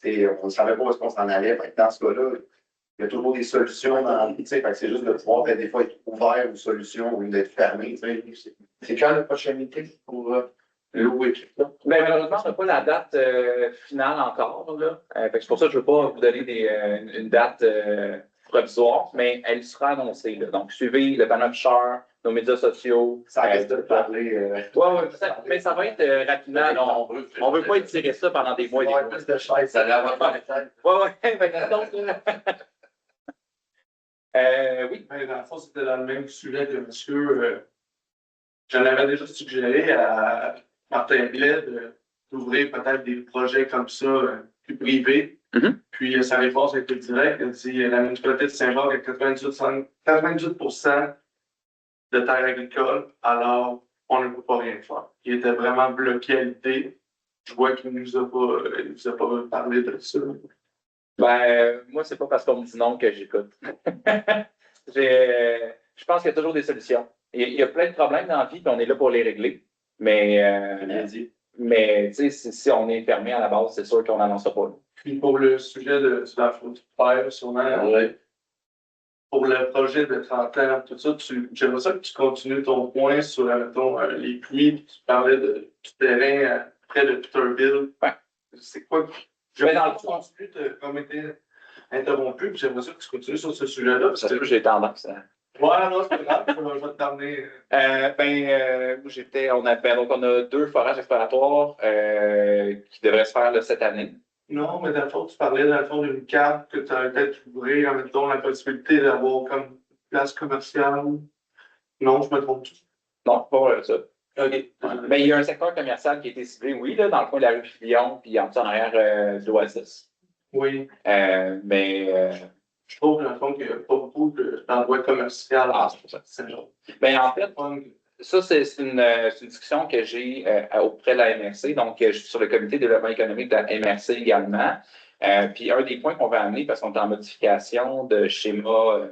On ne savait pas où est-ce qu'on s'en allait. Dans ce cas-là, il y a toujours des solutions dans la vie, c'est juste de pouvoir des fois être ouvert aux solutions au lieu d'être fermé. C'est quand la prochaine meeting pour louer? Malheureusement, on n'a pas la date finale encore. C'est pour ça que je ne veux pas vous donner une date provisoire, mais elle sera annoncée. Là. Donc, suivez le panneau afficheur, nos médias sociaux. Ça reste de parler. Mais ça va être rapidement. On ne veut pas étirer ça pendant des mois et des mois. Plus de chaises, ça va faire. Oui. Ben, dans le fond, c'était dans le même sujet que monsieur. J'en avais déjà suggéré à Martin Blais d'ouvrir peut-être des projets comme ça, plus privés. Mhm. Puis sa réponse a été directe. Elle dit la municipalité de Saint-Jacques a 98% de terres agricoles, alors on ne peut pas rien faire. Il était vraiment bloqué à l'idée. Je vois qu'il ne nous a pas parlé de ça. Moi, c'est pas parce qu'on me dit non que j'écoute. Je pense qu'il y a toujours des solutions. Il y a plein de problèmes dans la vie, puis on est là pour les régler. Mais tu sais, si on est fermé à la base, c'est sûr qu'on n'annoncera pas. Puis pour le sujet de la faute du père, sûrement, pour le projet de 30 ans, tout ça, j'aimerais ça que tu continues ton point sur, mettons, les puits. Tu parlais du terrain près de Peterville. Ouais. C'est quoi? Je Mais vais dans le fond, comme été interrompu, puis j'aimerais ça que tu continues sur ce sujet-là. ça se peut, j'ai tendance à... Ouais, non, c'est pas grave, je vais t'emmener. Donc on a 2 forages exploratoires qui devraient se faire là, cette année. Non, mais dans le fond, tu parlais dans le fond d'une carte que tu avais peut-être ouvrir, mettons, la possibilité d'avoir comme une place commerciale. Non, je me trompe-tu? Non, pas ça. OK. Mais il y a un secteur commercial qui a été ciblé, oui, là, dans le coin de la rue Fillon, puis en arrière de l'Oasis. Oui. Je trouve, dans le fond, qu'il n'y a pas beaucoup d'endroits commerciaux à Saint-Jean. En fait, ça, c'est une discussion que j'ai auprès de la MRC. Donc, je suis sur le comité de développement économique de la MRC également. Puis, un des points qu'on va amener, parce qu'on est en modification de schéma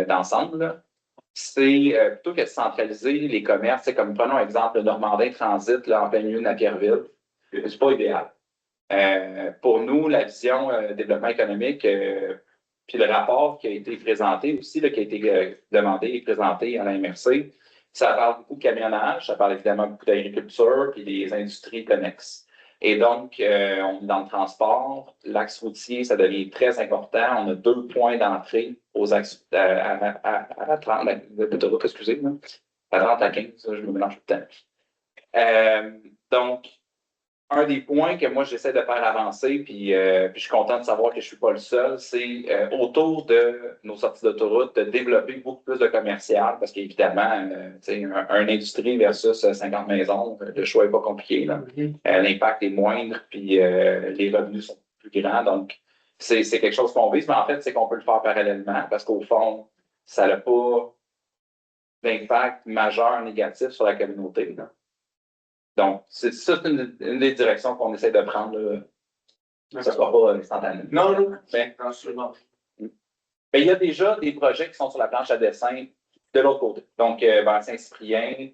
d'ensemble, c'est plutôt que de centraliser les commerces, c'est comme prenons exemple le Normandin Transit là, en plein milieu de Napierville. C'est pas idéal. Pour nous, la vision développement économique, puis le rapport qui a été présenté aussi, là, qui a été demandé et présenté à la MRC, ça parle beaucoup de camionnage, ça parle évidemment beaucoup d'agriculture puis des industries connexes. Et donc, on est dans le transport, l'axe routier, ça devient très important. On a 2 points d'entrée aux axes à 30, l'autoroute, excusez-moi, à 30 à 15, ça, je me mélange tout le temps. Donc, un des points que moi, j'essaie de faire avancer, puis je suis content de savoir que je ne suis pas le seul, c'est autour de nos sorties d'autoroute, de développer beaucoup plus de commercial, parce qu'évidemment, un industrie versus 50 maisons, le choix n'est pas compliqué. L'impact est moindre, puis les revenus sont plus grands. Donc, c'est quelque chose qu'on vise, mais en fait, c'est qu'on peut le faire parallèlement, parce qu'au fond, ça n'a pas d'impact majeur négatif sur la communauté. Là. Donc, c'est une des directions qu'on essaie de prendre. Là. Ça ne sera pas instantané. Non. Mais il y a déjà des projets qui sont sur la planche à dessin de l'autre côté. Donc, vers Saint-Cyprien,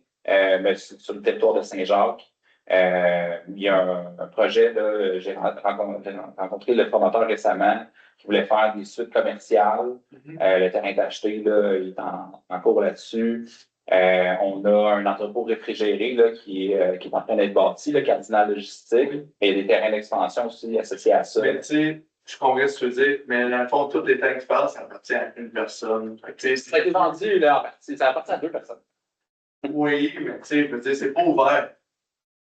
sur le territoire de Saint-Jacques, il y a un projet, j'ai rencontré le promoteur récemment qui voulait faire des suites commerciales. Le terrain est acheté, là, il est en cours là-dessus. On a un entrepôt réfrigéré là, qui est en train d'être bâti, le Cardinal Logistique. Et il y a des terrains d'expansion aussi associés à ça. Mais tu sais, je comprends ce que tu veux dire, mais dans le fond, tous les terrains d'expansion, ça appartient à une personne. Ça a été vendu là, en partie. Ça appartient à 2 personnes. Oui, mais tu sais, c'est pas ouvert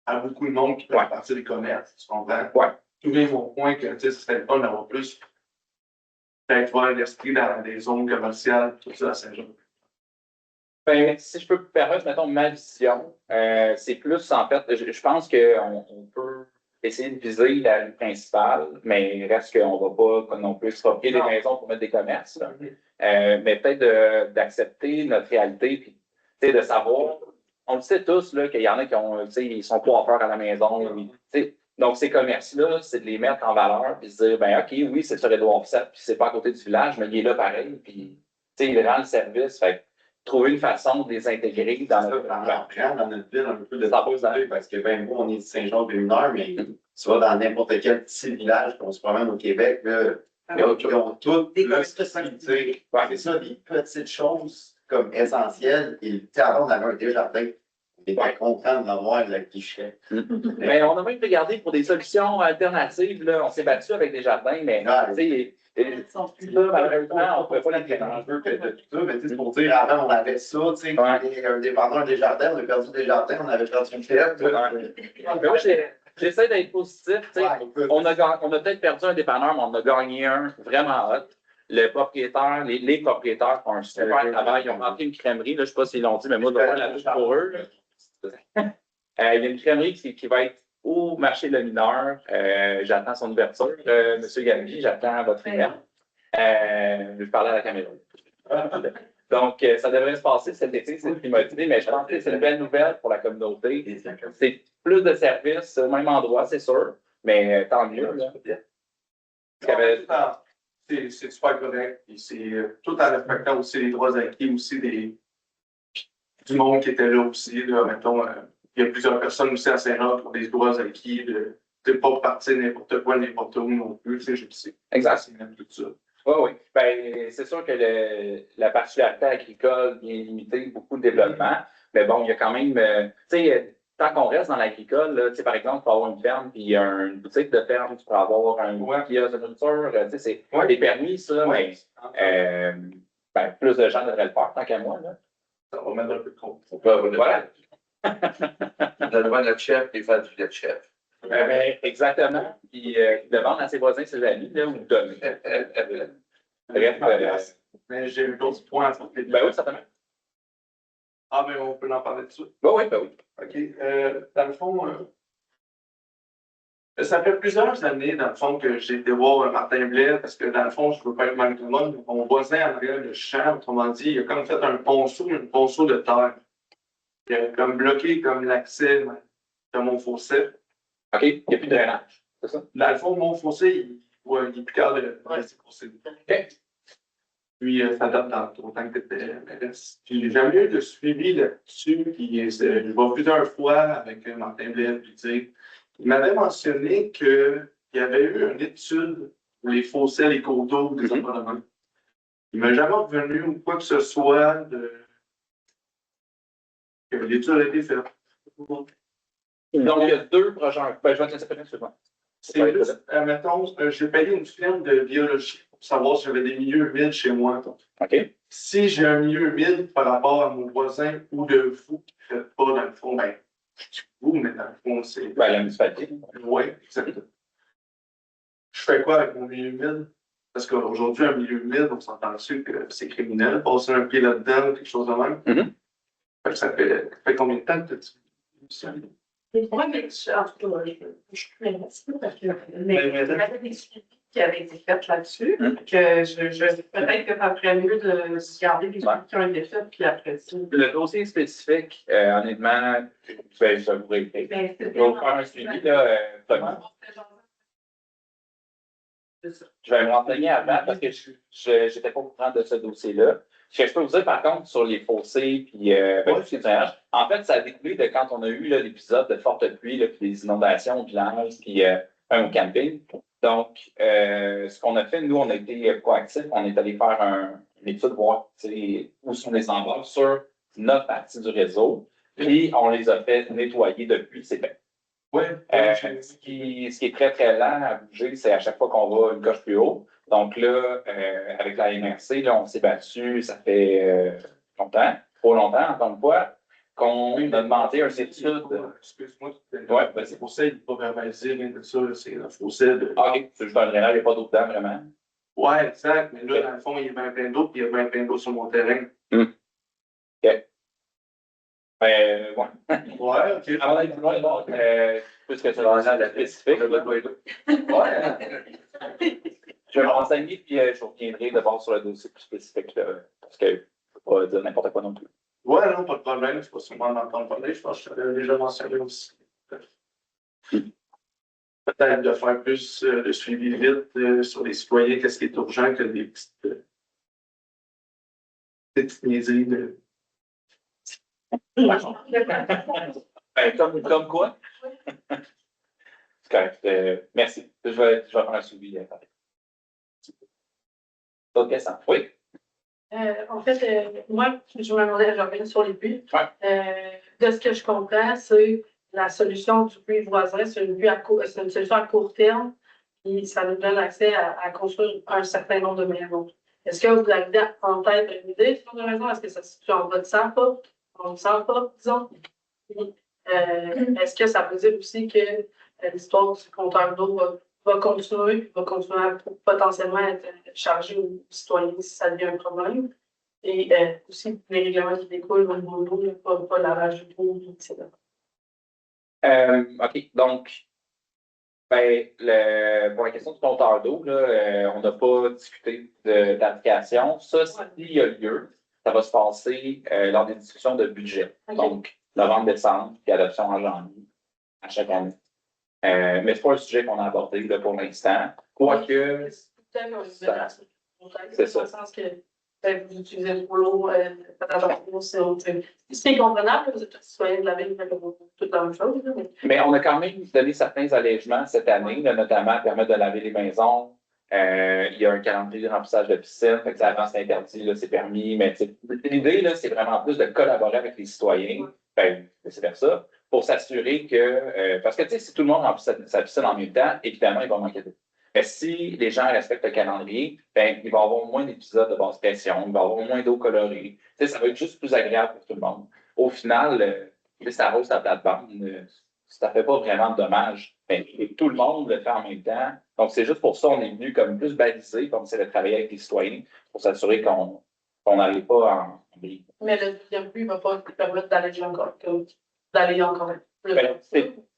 à beaucoup de monde qui peut partir des commerces. Tu comprends? Oui. Tout bien mon point que ce serait le fun d'avoir plus peut-être voir l'esprit dans des zones commerciales, tout ça à Saint-Jean. Si je peux me permettre, mettons, ma vision, c'est plus, en fait, je pense qu'on peut essayer de viser la rue principale, mais il reste qu'on ne va pas non plus exproprier des maisons pour mettre des commerces. Mais peut-être d'accepter notre réalité, puis de savoir, on le sait tous, là, qu'il y en a ils sont coiffeurs à la maison. Donc, ces commerces-là, c'est de les mettre en valeur, puis se dire, OK, oui, c'est sur Édouard VII, puis c'est pas à côté du village, mais il est là pareil, puis il rend le service. Fait trouver une façon de les intégrer dans notre ville un peu de temps, parce que ben nous, on est de Saint-Jean-de-Mineur, mais tu vas dans n'importe quel petit village qu'on se promène au Québec, là, ils ont toutes des possibilités. C'est ça, des petites choses comme essentielles. Et avant, on avait un Desjardins. On était content de l'avoir le guichet. Mais on a même regardé pour des solutions alternatives. Là. On s'est battu avec Desjardins, mais malheureusement, on ne pouvait pas les c'est pour dire, avant, on avait ça, un dépendant des jardins, on a perdu des jardins, on avait perdu une fête. Moi, j'essaie d'être positif. On a peut-être perdu un dépanneur, mais on a gagné un vraiment hot. le propriétaire, les propriétaires font un super travail. Ils ont rentré une crèmerie, là, je ne sais pas s'ils l'ont dit, mais moi, je vais faire la touche pour eux. Il y a une crèmerie qui va être au marché Le Mineur. J'attends son ouverture. Monsieur Gagné, j'attends votre email. Je vais parler à la caméra. Donc, ça devrait se passer cet été, c'est ce qui m'a dit, mais je pense que c'est une belle nouvelle pour la communauté. C'est plus de services au même endroit, c'est sûr, mais tant mieux. Là. C'est super correct. C'est tout en respectant aussi les droits acquis, aussi du monde qui était là aussi. Là, mettons, il y a plusieurs personnes aussi à Saint-Roch qui ont des droits acquis de ne pas partir n'importe quoi, n'importe où non plus. Je sais. Exact. C'est même tout ça. Oui. Ben, c'est sûr que la particularité agricole est limitée, beaucoup de développement. Mais bon, il y a quand même, tu sais, tant qu'on reste dans l'agricole, tu sais, par exemple, tu peux avoir une ferme puis une boutique de ferme, tu peux avoir un kiosque de nourriture, tu sais, c'est des permis, ça, mais ben, plus de gens devraient le faire, tant qu'à moi. Là. Ça va mettre un peu de compte. Voilà. Donne-moi notre chef et faire du lait de chef. Exactement. Puis demande à ses voisins, ses amis, là, ou donner. Bref. Mais j'ai eu d'autres points à sortir. Ben oui, certainement. Ah, mais on peut en parler de ça. Ben oui. OK. Dans le fond, ça fait plusieurs années, dans le fond, que j'ai été voir Martin Blais, parce que dans le fond, je ne veux pas être manquement, mon voisin en arrière de champ, autrement dit, il a comme fait un ponceau de terre. Il a comme bloqué comme l'accès de mon fossé. OK, il n'y a plus de drainage, c'est ça? Dans le fond, mon fossé, il est plus capable de laisser passer. OK. Puis, ça date dans le temps que tu étais MLS. Puis, j'ai jamais eu de suivi là-dessus. Puis, je vois plusieurs fois avec Martin Blais, puis dire, il m'avait mentionné qu'il y avait eu une étude pour les fossés, les cours d'eau, des appartements. Il ne m'a jamais revenu ou quoi que ce soit que l'étude a été faite. Donc, il y a deux projets. Ben, je vais te laisser peut-être sur moi. C'est juste, mettons, j'ai payé une firme de biologie pour savoir si j'avais des milieux humides chez moi. OK. Si j'ai un milieu humide par rapport à mon voisin ou de vous qui ne faites pas, dans le fond, ben, vous, mais dans le fond, c'est. Ben, la municipalité. Oui, exactement. Je fais quoi avec mon milieu humide? Parce qu'aujourd'hui, un milieu humide, on s'entend dessus que c'est criminel, passer un pied là-dedans, quelque chose de même. Ça fait combien de temps que tu dis? Oui, mais en tout cas, je suis plus investie parce que il y avait des suivis qui avaient été faits là-dessus. Que peut-être que ça ferait mieux de garder les suivis qui ont été faits, puis après ça. Le dossier spécifique, honnêtement, je vous réécrire. Je vais vous faire un suivi, là, je vais me renseigner avant parce que je n'étais pas au courant de ce dossier-là. Ce que je peux vous dire, par contre, sur les fossés puis tout drainage, en fait, ça a découlé de quand on a eu l'épisode de forte pluie, puis des inondations au village, puis au camping. Donc, ce qu'on a fait, nous, on a été proactifs. On est allé faire une étude, voir où sont les endroits sur notre partie du réseau. Puis, on les a fait nettoyer depuis, c'est fait. Oui. Ce qui est très, très lent à bouger, c'est à chaque fois qu'on va une coche plus haut. Donc là, avec la MRC, là, on s'est battu, ça fait longtemps, trop longtemps, encore une fois, qu'on a demandé un étude. Excuse-moi, c'est pour ça, il n'est pas verbalisé, rien de ça, c'est un fossé de. OK, c'est juste un drainage, il n'y a pas d'eau dedans, vraiment. Oui, exact, mais là, dans le fond, il y a bien plein d'eau, puis il y a bien plein d'eau sur mon terrain. OK. Ouais. Ouais, OK. Avant d'aller plus loin, puisque tu vas à la spécifique. Je vais me renseigner, puis je vous reviendrai d'abord sur le dossier plus spécifique, là, parce que je ne peux pas dire n'importe quoi non plus. Oui, non, pas de problème. Je ne vais pas sûrement m'entendre parler. Je pense que je l'avais déjà mentionné aussi. Peut-être de faire plus de suivi vite sur les citoyens, qu'est-ce qui est urgent que des petites niaiseries de. Comme quoi? C'est correct. Merci. Je vais faire un suivi. D'autres questions? Oui? En fait, moi, je me demandais, je reviens sur les puits. Ouais. De ce que je comprends, c'est la solution du puits voisin, c'est une solution à court terme, et ça nous donne accès à construire un certain nombre de maisons. Est-ce que vous avez en tête une idée sur une maison? Est-ce que ça se situe en bas de 100 pas? En 100 pas, disons? Est-ce que ça veut dire aussi que l'histoire du compteur d'eau va continuer, puis va continuer à potentiellement être chargé aux citoyens si ça devient un problème. Et aussi, les règlements qui découlent au niveau de l'eau, pas lavage d'eau, etc. OK, donc, ben, pour la question du compteur d'eau, on n'a pas discuté d'application. Ça, s'il y a lieu, ça va se passer lors des discussions de budget. Okay. Donc, novembre-décembre, puis adoption en janvier, à chaque année. Mais ce n'est pas un sujet qu'on a abordé là, pour l'instant. Quoique. C'est ça. Dans le sens que vous utilisez trop l'eau, c'est comprenable, vous êtes tous citoyens de la ville, vous toute la même chose. Mais on a quand même donné certains allègements cette année, là, notamment permettre de laver les maisons. Il y a un calendrier de remplissage de piscine, fait que avant c'est interdit, là, c'est permis. Mais l'idée, là, c'est vraiment plus de collaborer avec les citoyens, vice-versa, pour s'assurer que. Parce que tu sais, si tout le monde remplit sa piscine en même temps, évidemment, il va manquer d'eau. Mais si les gens respectent le calendrier, ben, il va y avoir moins d'épisodes de basse pression, il va y avoir moins d'eau colorée. Tu sais, ça va être juste plus agréable pour tout le monde. Au final, si ça arrose ta plate-bande, ça ne fait pas vraiment de dommages. Ben, tout le monde le fait en même temps. Donc, c'est juste pour ça qu'on est venu comme plus balisé, comme c'est de travailler avec les citoyens, pour s'assurer qu'on n'arrive pas en bris. Mais le deuxième but ne va pas te permettre d'aller encore plus. Ben,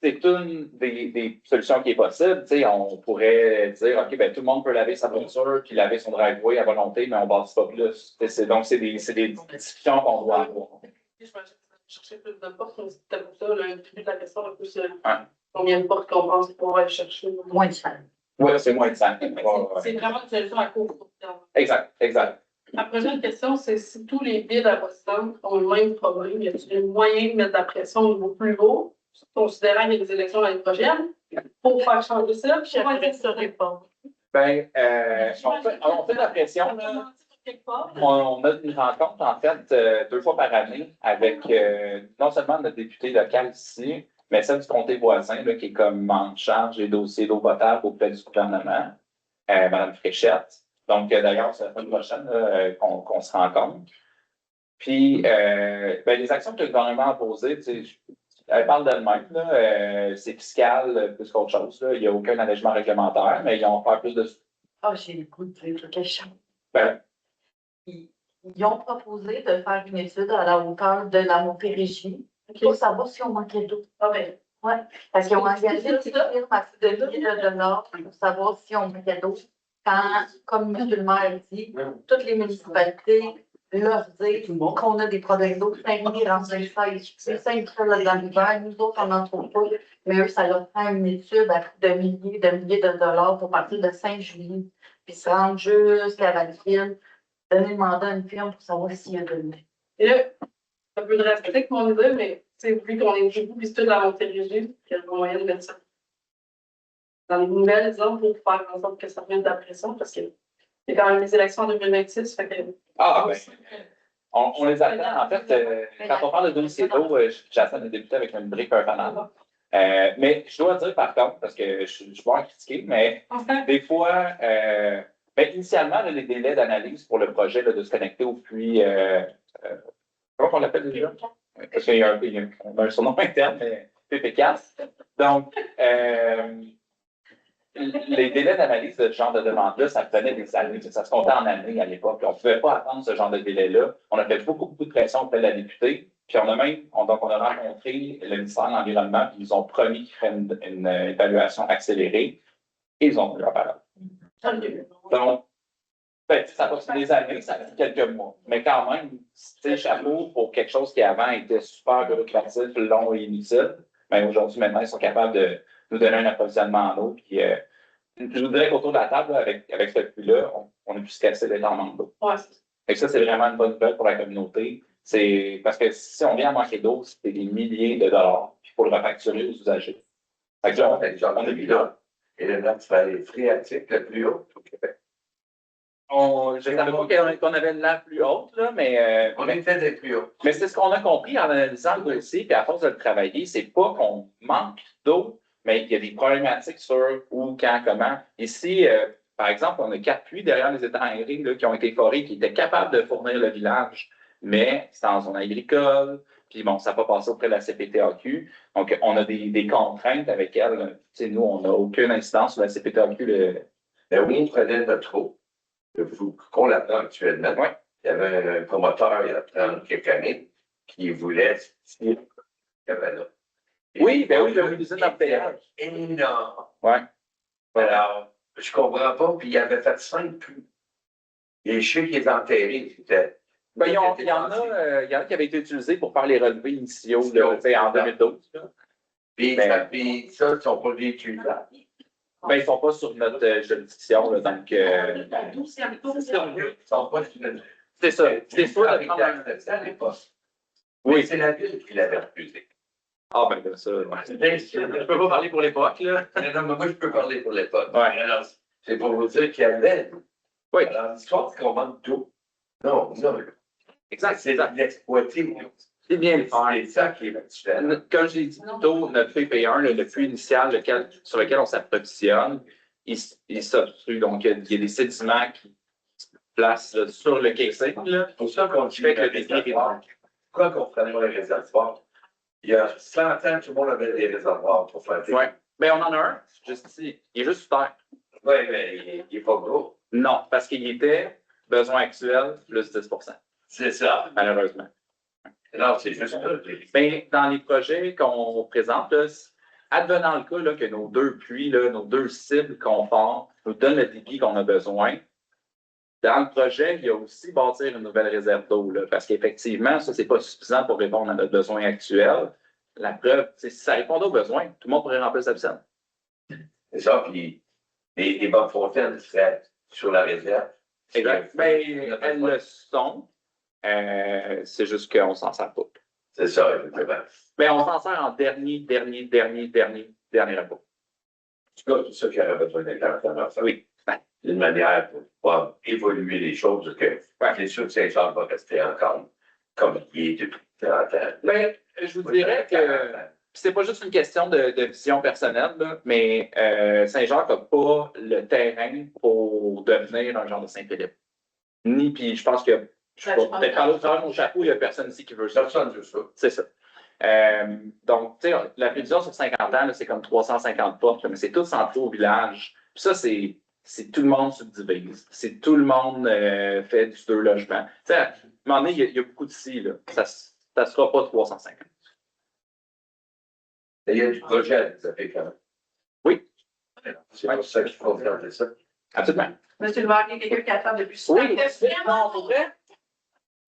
c'est une des solutions qui est possible. T'sais, on pourrait dire, OK, ben, tout le monde peut laver sa voiture puis laver son driveway à volonté, mais on ne bâtit pas plus. Donc, c'est des discussions qu'on doit avoir. Je vais chercher plus de portes, mais c'était pour ça, le début de la question, un peu, combien de portes qu'on pense qu'on va aller chercher? Moins de 5. Oui, c'est moins de 5. C'est vraiment une solution à court terme. Exact, exact. La prochaine question, c'est si tous les bids à Boston ont le même problème, y a-t-il moyen de mettre la pression au niveau plus haut, considérant qu'il y a des élections l'année prochaine, pour faire changer ça? Puis j'aimerais ça répondre. Ben, on fait de la pression. Là. On a une rencontre, en fait, 2 fois par année avec non seulement notre député local ici, mais celle du comté voisin, là, qui est comme en charge des dossiers d'eau potable auprès du gouvernement, Mme Fréchette. Donc, d'ailleurs, c'est la semaine prochaine qu'on se rencontre. Puis, ben, les actions que le gouvernement a posées, elle parle d'elle-même. C'est fiscal plus qu'autre chose. Là. Il n'y a aucun allègement réglementaire, mais ils ont fait plus de. Ah, j'ai le goût de dire quelque chose. Ben, ils ont proposé de faire une étude à la hauteur de la Montérégie pour savoir si on manquait d'eau. Ah ben. Oui, parce qu'ils ont engagé une firme à plus de milliers de dollars pour savoir si on manquait d'eau. Quand, comme M. le maire dit, toutes les municipalités leur disent qu'on a des problèmes d'eau. Saint-Louis remplit ça, c'est Saint-Michel dans l'hiver, nous autres, on n'en trouve pas. Mais eux, ça leur prend une étude à plus de milliers de dollars pour partir de Saint-Julie, puis se rendre jusqu'à Valleyfield, donner le mandat à une firme pour savoir s'il y a de l'eau. Et là, un peu drastique, mon idée, mais vu qu'on est beaucoup visité de la Montérégie, il y a le moyen de mettre ça dans les nouvelles, disons, pour faire en sorte que ça revienne de la pression, parce qu'il y a quand même les élections en 2026. Fait que... Ah, ben, on les attend. En fait, quand on parle de dossier d'eau, j'attends de débuter avec une brique fanal. Mais je dois dire, par contre, parce que je suis pas critiquer, mais des fois, ben, initialement, là, les délais d'analyse pour le projet là, de se connecter au puits, comment on l'appelle déjà? Parce qu'il y a un surnom interne, mais PP4. Donc, les délais d'analyse de ce genre de demande-là, ça prenait des années. Ça se comptait en années à l'époque. On ne pouvait pas attendre ce genre de délai-là. On a fait beaucoup de pression auprès de la députée. Puis on a rencontré le ministère de l'Environnement, puis ils ont promis qu'ils feraient une évaluation accélérée. Et ils ont eu leur parole. Donc, ben, ça a passé des années, ça a pris quelques mois. Mais quand même, chapeau pour quelque chose qui avant était super bureaucratique, long et inutile. Mais aujourd'hui, maintenant, ils sont capables de nous donner un approvisionnement en eau. Puis, je vous dirais qu'autour de la table, là, avec ce puits-là, on a pu se casser le temps en manque d'eau. Ouais. Et ça, c'est vraiment une bonne nouvelle pour la communauté. C'est parce que si on vient à manquer d'eau, c'est des milliers de dollars. Puis il faut le refacturer aux usagers. Fait que, on est plus là. Et le Nord-Vallée phréatique, le plus haut au Québec. Je ne savais pas qu'on avait la plus haute, là, mais. On était des plus hauts. Mais c'est ce qu'on a compris en analysant le dossier, puis à force de le travailler, c'est pas qu'on manque d'eau, mais il y a des problématiques sur où, quand, comment. Ici, par exemple, on a 4 puits derrière les étangs aérés là, qui ont été forés, qui étaient capables de fournir le village, mais c'est en zone agricole, puis bon, ça n'a pas passé auprès de la CPTAQ. Donc, on a des contraintes avec elle. Tu sais, nous, on n'a aucune incidence sur la CPTAQ. Mais oui, on prenait notre eau, qu'on l'apprend actuellement. Ouais. Il y avait un promoteur, il y a 30 quelques années, qui voulait tirer le Cabana. Oui, ben oui, l'usine d'embouteillage. Énorme. Ouais. Alors, je comprends pas, puis il avait fait 5 puits. Et je sais qu'il est enterré, c'était. Ben, il y en a qui avaient été utilisés pour faire les relevés initiaux là, en 2012. Là. Puis ça, ils ne sont pas réutilisables. Ben, ils ne sont pas sur notre juridiction, là, donc. Ils sont pas sur notre. C'est ça. C'est soit de prendre à l'époque. Oui. Mais c'est la ville qui l'avait refusé. Ah, ben, comme ça. Ouais. Je ne peux pas parler pour l'époque, là. Non, mais moi, je peux parler pour l'époque. Ouais. Alors, c'est pour vous dire qu'il y avait. Oui. Alors, l'histoire, c'est qu'on manque d'eau. Non. Exact. C'est d'exploiter. C'est bien le faire. C'est ça qui est actuel. Comme je l'ai dit plus tôt, notre PP1, le puits initial sur lequel on s'approvisionne, il s'obstrue. Donc, il y a des sédiments qui se placent là, sur le casing. C'est pour ça qu'on fait que le débit est énorme. Pourquoi qu'on prenait pas les réservoirs? Il y a 100 ans, tout le monde avait des réservoirs pour faire des. Oui. Mais on en a un, juste ici. Il est juste sous terre. Oui, mais il n'est pas gros. Non, parce qu'il était besoin actuel plus 10 C'est ça. malheureusement. Non, c'est juste ça. Mais dans les projets qu'on présente, là, advenant le cas là, que nos deux puits, là, nos deux cibles confort nous donnent le débit qu'on a besoin, dans le projet, il y a aussi bâtir une nouvelle réserve d'eau, là, parce qu'effectivement, ça, c'est pas suffisant pour répondre à notre besoin actuel. La preuve, si ça répondait aux besoins, tout le monde pourrait remplir sa piscine. C'est ça, puis les bonnes fontaines seraient sur la réserve. Exact. Mais elles le sont. C'est juste qu'on s'en sert pas. C'est ça, exactement. Mais on s'en sert en dernier repos. En tout cas, tout ça qui aurait besoin d'être entraîneur. Oui. D'une manière pour pouvoir évoluer les choses, que c'est sûr que Saint-Jean va rester encore comme il est depuis 30 ans. Mais je vous dirais que c'est pas juste une question de vision personnelle, là, mais Saint-Jacques n'a pas le terrain pour devenir un genre de Saint-Philippe. Puis je pense que je peux peut-être parler au travers de mon chapeau, il n'y a personne ici qui veut ça. Personne ne veut ça. C'est ça. Donc, tu sais, la prévision sur 50 ans, c'est comme 350 portes, mais c'est tout centré au village. Puis ça, c'est tout le monde subdivise. C'est tout le monde fait du 2 logements. Tu sais, à un moment donné, il y a beaucoup d'ici, là. Ça ne sera pas 350. Il y a du projet à développer quand même. Oui. C'est pour ça qu'il faut regarder ça. Absolument. Monsieur le maire, il y a quelqu'un qui attend depuis ce Oui, temps. non, pour vrai?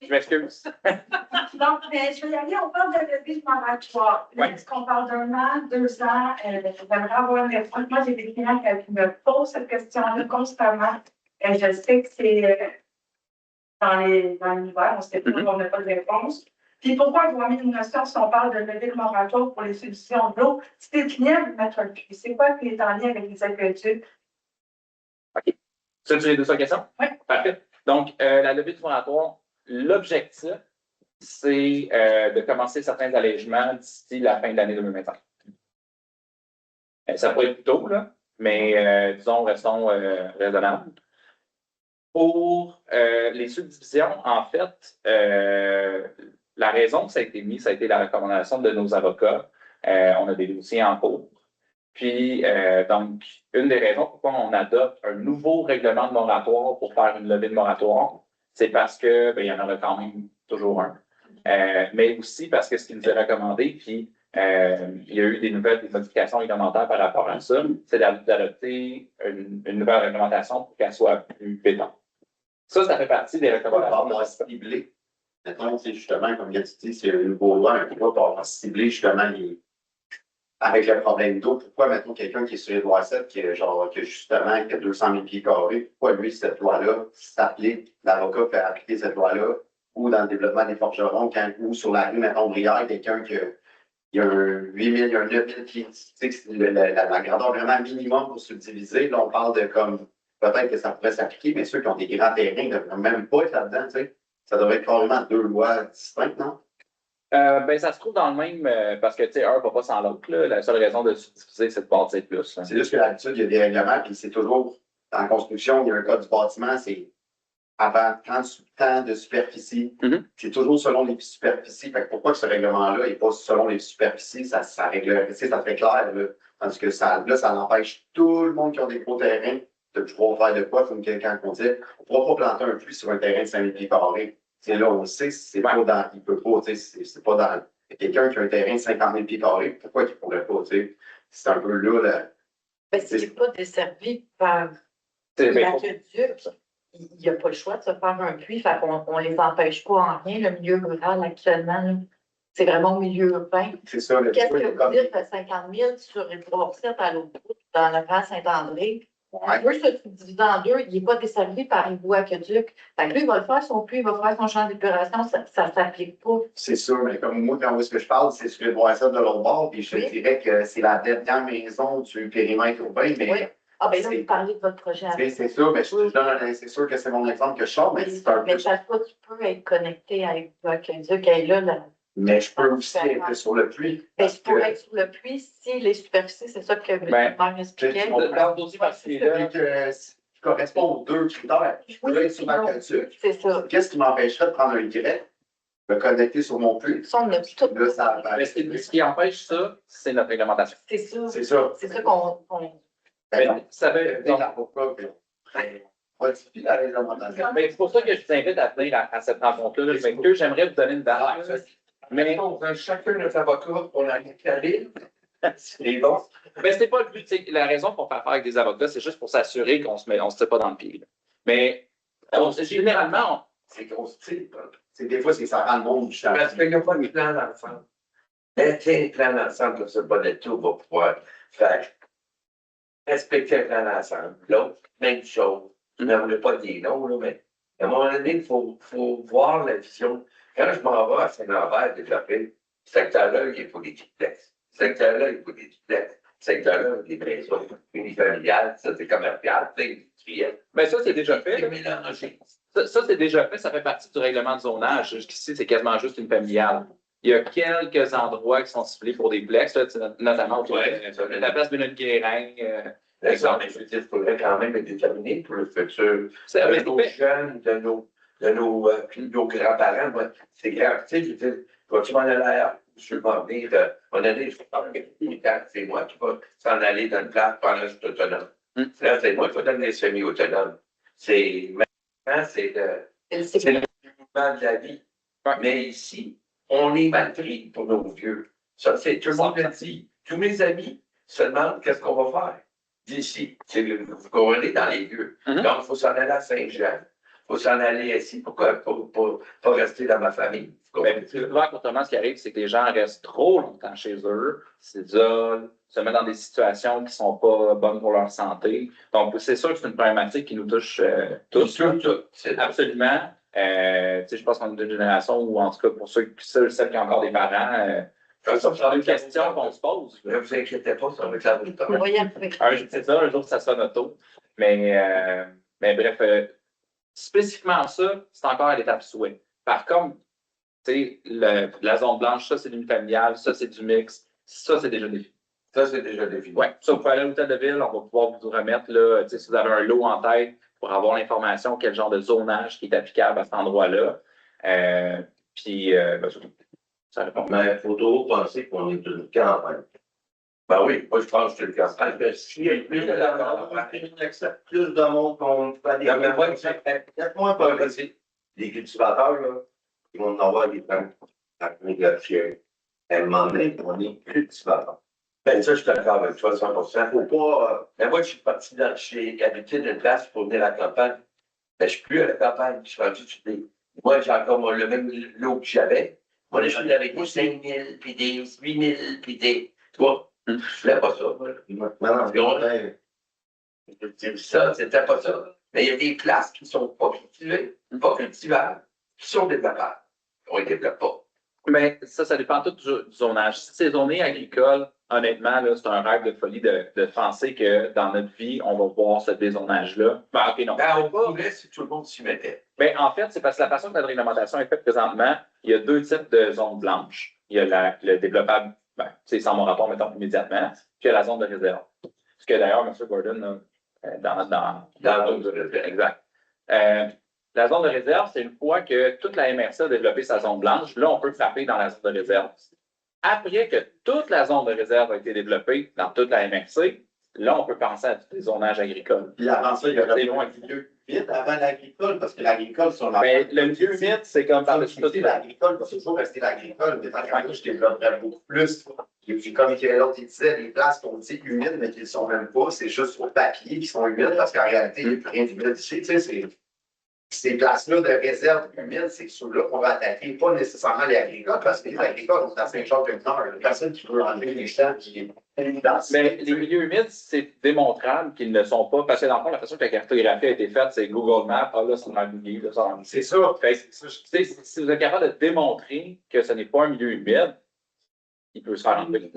Je m'excuse. Donc, je vais y aller. On parle de levée moratoire. Ouais. Est-ce qu'on parle d'un an, 2 ans? J'aimerais avoir une réponse. Moi, j'ai des clients qui me posent cette question-là constamment. Je sais que c'est dans l'hiver, on ne sait pas, on n'a pas de réponse. Puis pourquoi je vois mis une notion si on parle de lever le moratoire pour les solutions de l'eau? Si tes clients veulent mettre un puits, c'est quoi qui est en lien avec les aqueducs? OK. Ça, tu as les 200 questions? Oui. Parfait. Donc, la levée du moratoire, l'objectif, c'est de commencer certains allègements d'ici la fin de l'année 2025. Ça pourrait être plus tôt, là, mais disons, restons raisonnables. Pour les subdivisions, en fait, la raison que ça a été mis, ça a été la recommandation de nos avocats. On a des dossiers en cours. Puis, donc, une des raisons pourquoi on adopte un nouveau règlement de moratoire pour faire une levée de moratoire, c'est parce que, il y en aura quand même toujours un. Mais aussi parce que ce qui nous est recommandé, puis il y a eu des modifications réglementaires par rapport à ça, c'est d'adopter une nouvelle réglementation pour qu'elle soit plus pétante. Ça fait partie des recommandations. Pour cibler. Mettons, c'est justement, comme tu dis, c'est un nouveau loi, un droit pour cibler justement avec le problème d'eau. Pourquoi, mettons, quelqu'un qui est sur Édouard 7, qui a 200 000 pieds carrés, pourquoi lui, cette loi-là s'applique, l'avocat fait appliquer cette loi-là, ou dans le développement des forgerons, ou sur la rue, mettons, Brière, quelqu'un qui a un 8 000, il y a un 9 000 pieds, tu sais, la grandeur vraiment minimum pour subdiviser. Là, on parle de comme, peut-être que ça pourrait s'appliquer, mais ceux qui ont des grands terrains ne devraient même pas être là-dedans, tu sais. Ça devrait être carrément 2 lois distinctes, non? Ça se trouve dans le même, parce que, tu sais, un ne va pas sans l'autre. La seule raison de subdiviser, c'est de bâtir plus. Hein. C'est juste que d'habitude, il y a des règlements, puis c'est toujours, en construction, il y a un code du bâtiment, c'est avant tant de superficie. C'est toujours selon les superficies. Fait que pourquoi ce règlement-là n'est pas selon les superficies, ça réglerait, ça fait clair. Là. Parce que ça empêche tout le monde qui a des gros terrains de pouvoir faire de quoi, comme quelqu'un qu'on dit, on ne pourra pas planter un puits sur un terrain de 5000 pieds carrés. C'est là, on le sait, c'est pas dans, il peut pas, c'est pas dans, quelqu'un qui a un terrain de 50 000 pieds carrés, pourquoi il ne pourrait pas, c'est un peu là, Ben, s'il n'est pas desservi par l'aqueduc, il n'y a pas le choix de se faire un puits, fait qu'on ne les empêche pas en rien, le milieu rural actuellement, là. C'est vraiment au milieu urbain. C'est ça. Qu'est-ce que vous dites à 50 000 sur les 3-7 à l'autre bout, dans le Val Saint-André? Il peut se diviser en deux, il n'est pas desservi par une voie aqueduc. Fait que lui, il va le faire, son puits, il va faire son champ d'épuration, ça ne s'applique pas. C'est sûr, mais comme moi, quand est-ce que je parle, c'est je vais voir ça de l'autre bord, puis je te dirais que c'est la dernière maison du périmètre urbain, mais. Oui. Ah, ben là, vous parlez de votre projet. C'est sûr, mais c'est sûr que c'est mon exemple que je sors, mais c'est un peu. Mais chaque fois, tu peux être connecté avec l'aqueduc, et là, mais je peux aussi être sur le puits. Ben, je peux être sur le puits si les superficies, c'est ça que le maire expliquait. Tu corresponds aux deux critères. Je peux être sur l'aqueduc. C'est ça. Qu'est-ce qui m'empêcherait de prendre un grec, me connecter sur mon puits? Ça, on a tout. Mais ce qui empêche ça, c'est notre réglementation. C'est ça. C'est ça. C'est ça qu'on. Ça veut modifie la réglementation. C'est pour ça que je vous invite à venir à cette rencontre-là. J'aimerais vous donner une date. Mais chacun notre avocat, on a calé. C'est bon. Mais c'est pas le but. La raison pour faire affaire avec des avocats, c'est juste pour s'assurer qu'on se tire pas dans le pied. Là. Mais généralement, c'est qu'on se tire. Des fois, c'est ça rend le monde du Parce qu'il n'y a pas de plan d'ensemble. Mettez un plan d'ensemble comme ça, pas de tout va pouvoir faire. Respecter un plan d'ensemble. L'autre, même chose. Je ne voulais pas dire non, là, mais à un moment donné, il faut voir la vision. Quand je m'en vais à Saint-Lambert développer, ce secteur-là, il faut des duplex. Ce secteur-là, il faut des duplex. Ce secteur-là, il faut des maisons unifamiliales, ça c'est commercial, c'est industriel. Mais ça, c'est déjà fait. C'est mélangé. Ça, c'est déjà fait, ça fait partie du règlement de zonage. Jusqu'ici, c'est quasiment juste une familiale. Il y a quelques endroits qui sont ciblés pour des plex, là, notamment la place Benoît-Guérin. Exemple, mais je veux dire, il faudrait quand même être déterminé pour le futur de nos jeunes, de nos grands-parents. Moi, c'est grave. Tu sais, je veux dire, vas-tu m'en aller ailleurs? Je veux m'en venir, mon année, je vais faire c'est moi qui va s'en aller dans une place pendant que je suis autonome. Là, c'est moi qui vais devenir semi-autonome. Maintenant, c'est le mouvement de la vie. Mais ici, on est mal pris pour nos vieux. Ça, c'est tout le monde le dit. Tous mes amis se demandent qu'est-ce qu'on va faire d'ici. Vous comprenez, dans les vieux. Donc, il faut s'en aller à Saint-Jean. Il faut s'en aller ici. Pourquoi? Pour pas rester dans ma famille. Souvent, contrairement, ce qui arrive, c'est que les gens restent trop longtemps chez eux, s'isolent, se mettent dans des situations qui ne sont pas bonnes pour leur santé. Donc, c'est sûr que c'est une problématique qui nous touche tous. Absolument. Je pense qu'on est d'une génération où, en tout cas, pour celles qui ont encore des parents, c'est une question qu'on se pose. Ne vous inquiétez pas, ça va être la c'est ça, un jour, ça sonne auto. Mais bref, spécifiquement ça, c'est encore à l'étape souhait. Par contre, la zone blanche, ça, c'est du familial, ça, c'est du mix, ça, c'est déjà défini. Ça, c'est déjà défini. Oui, ça, vous pouvez aller à l'hôtel de ville, on va pouvoir vous remettre, là, si vous avez un lot en tête, pour avoir l'information, quel genre de zonage qui est applicable à cet endroit-là. Ça répond. Mais il faut toujours penser qu'on est une campagne. Ben oui, moi je pense que c'est une campagne. Parce que s'il y a plus de la campagne, on accepte plus de monde qu'on fait des campagnes. Faites-moi pas passer. Les cultivateurs, là, ils vont en avoir des temps à négocier. À un moment donné, on est cultivateurs. Ben ça, je suis d'accord avec toi, 100%. Faut pas. Mais moi, je suis parti j'ai habité d'une place pour venir à la campagne. Ben, je suis plus à la campagne. Je suis rendu sur des. Moi, j'ai encore le même lot que j'avais. Moi, je suis avec des 5 000, puis des 8 000, puis des. Tu vois, je ne voulais pas ça. Ça, c'était pas ça. Mais il y a des places qui ne sont pas cultivées, pas cultivables, qui sont développables. On ne les développe pas. Mais ça dépend tout du zonage. Si c'est zoné agricole, honnêtement, là, c'est un rêve de folie de penser que dans notre vie, on va voir ce dézonage-là. Ben, OK, non. Ben, on pourrait si tout le monde s'y mettait. Ben, en fait, c'est parce que la façon que la réglementation est faite présentement, il y a deux types de zones blanches. Il y a le développable, sans mon rapport, mettons, immédiatement, puis il y a la zone de réserve. Ce que d'ailleurs, M. Gordon, dans la zone de réserve. Exact. La zone de réserve, c'est une fois que toute la MRC a développé sa zone blanche, là, on peut frapper dans la zone de réserve. Après que toute la zone de réserve a été développée dans toute la MRC, là, on peut penser à tous les zonages agricoles. Puis avant ça, il y a C'est le loin. milieu humide avant l'agricole, parce que l'agricole, sur la. Mais le milieu humide, c'est comme par dessus tout. L'agricole va toujours rester l'agricole, mais tant qu'à moi, je développerais beaucoup plus. Et puis, comme l'autre il disait, les places qu'on dit humides, mais qui ne sont même pas, c'est juste sur le papier qui sont humides, parce qu'en réalité, il n'y a plus rien d'humide ici. Tu sais, ces places-là de réserve humide, c'est ceux-là qu'on va attaquer, pas nécessairement les agricoles, parce que les agricoles, on est à Saint-Jean-de-Nord, il n'y a personne qui veut enlever les champs qui est dans. Mais les milieux humides, c'est démontrable qu'ils ne sont pas, parce que dans le fond, la façon que la cartographie a été faite, c'est Google Maps, ah là, c'est dans le milieu, là, ça dans le milieu. C'est ça. Fait que, si vous êtes capable de démontrer que ce n'est pas un milieu humide, il peut se faire enlever.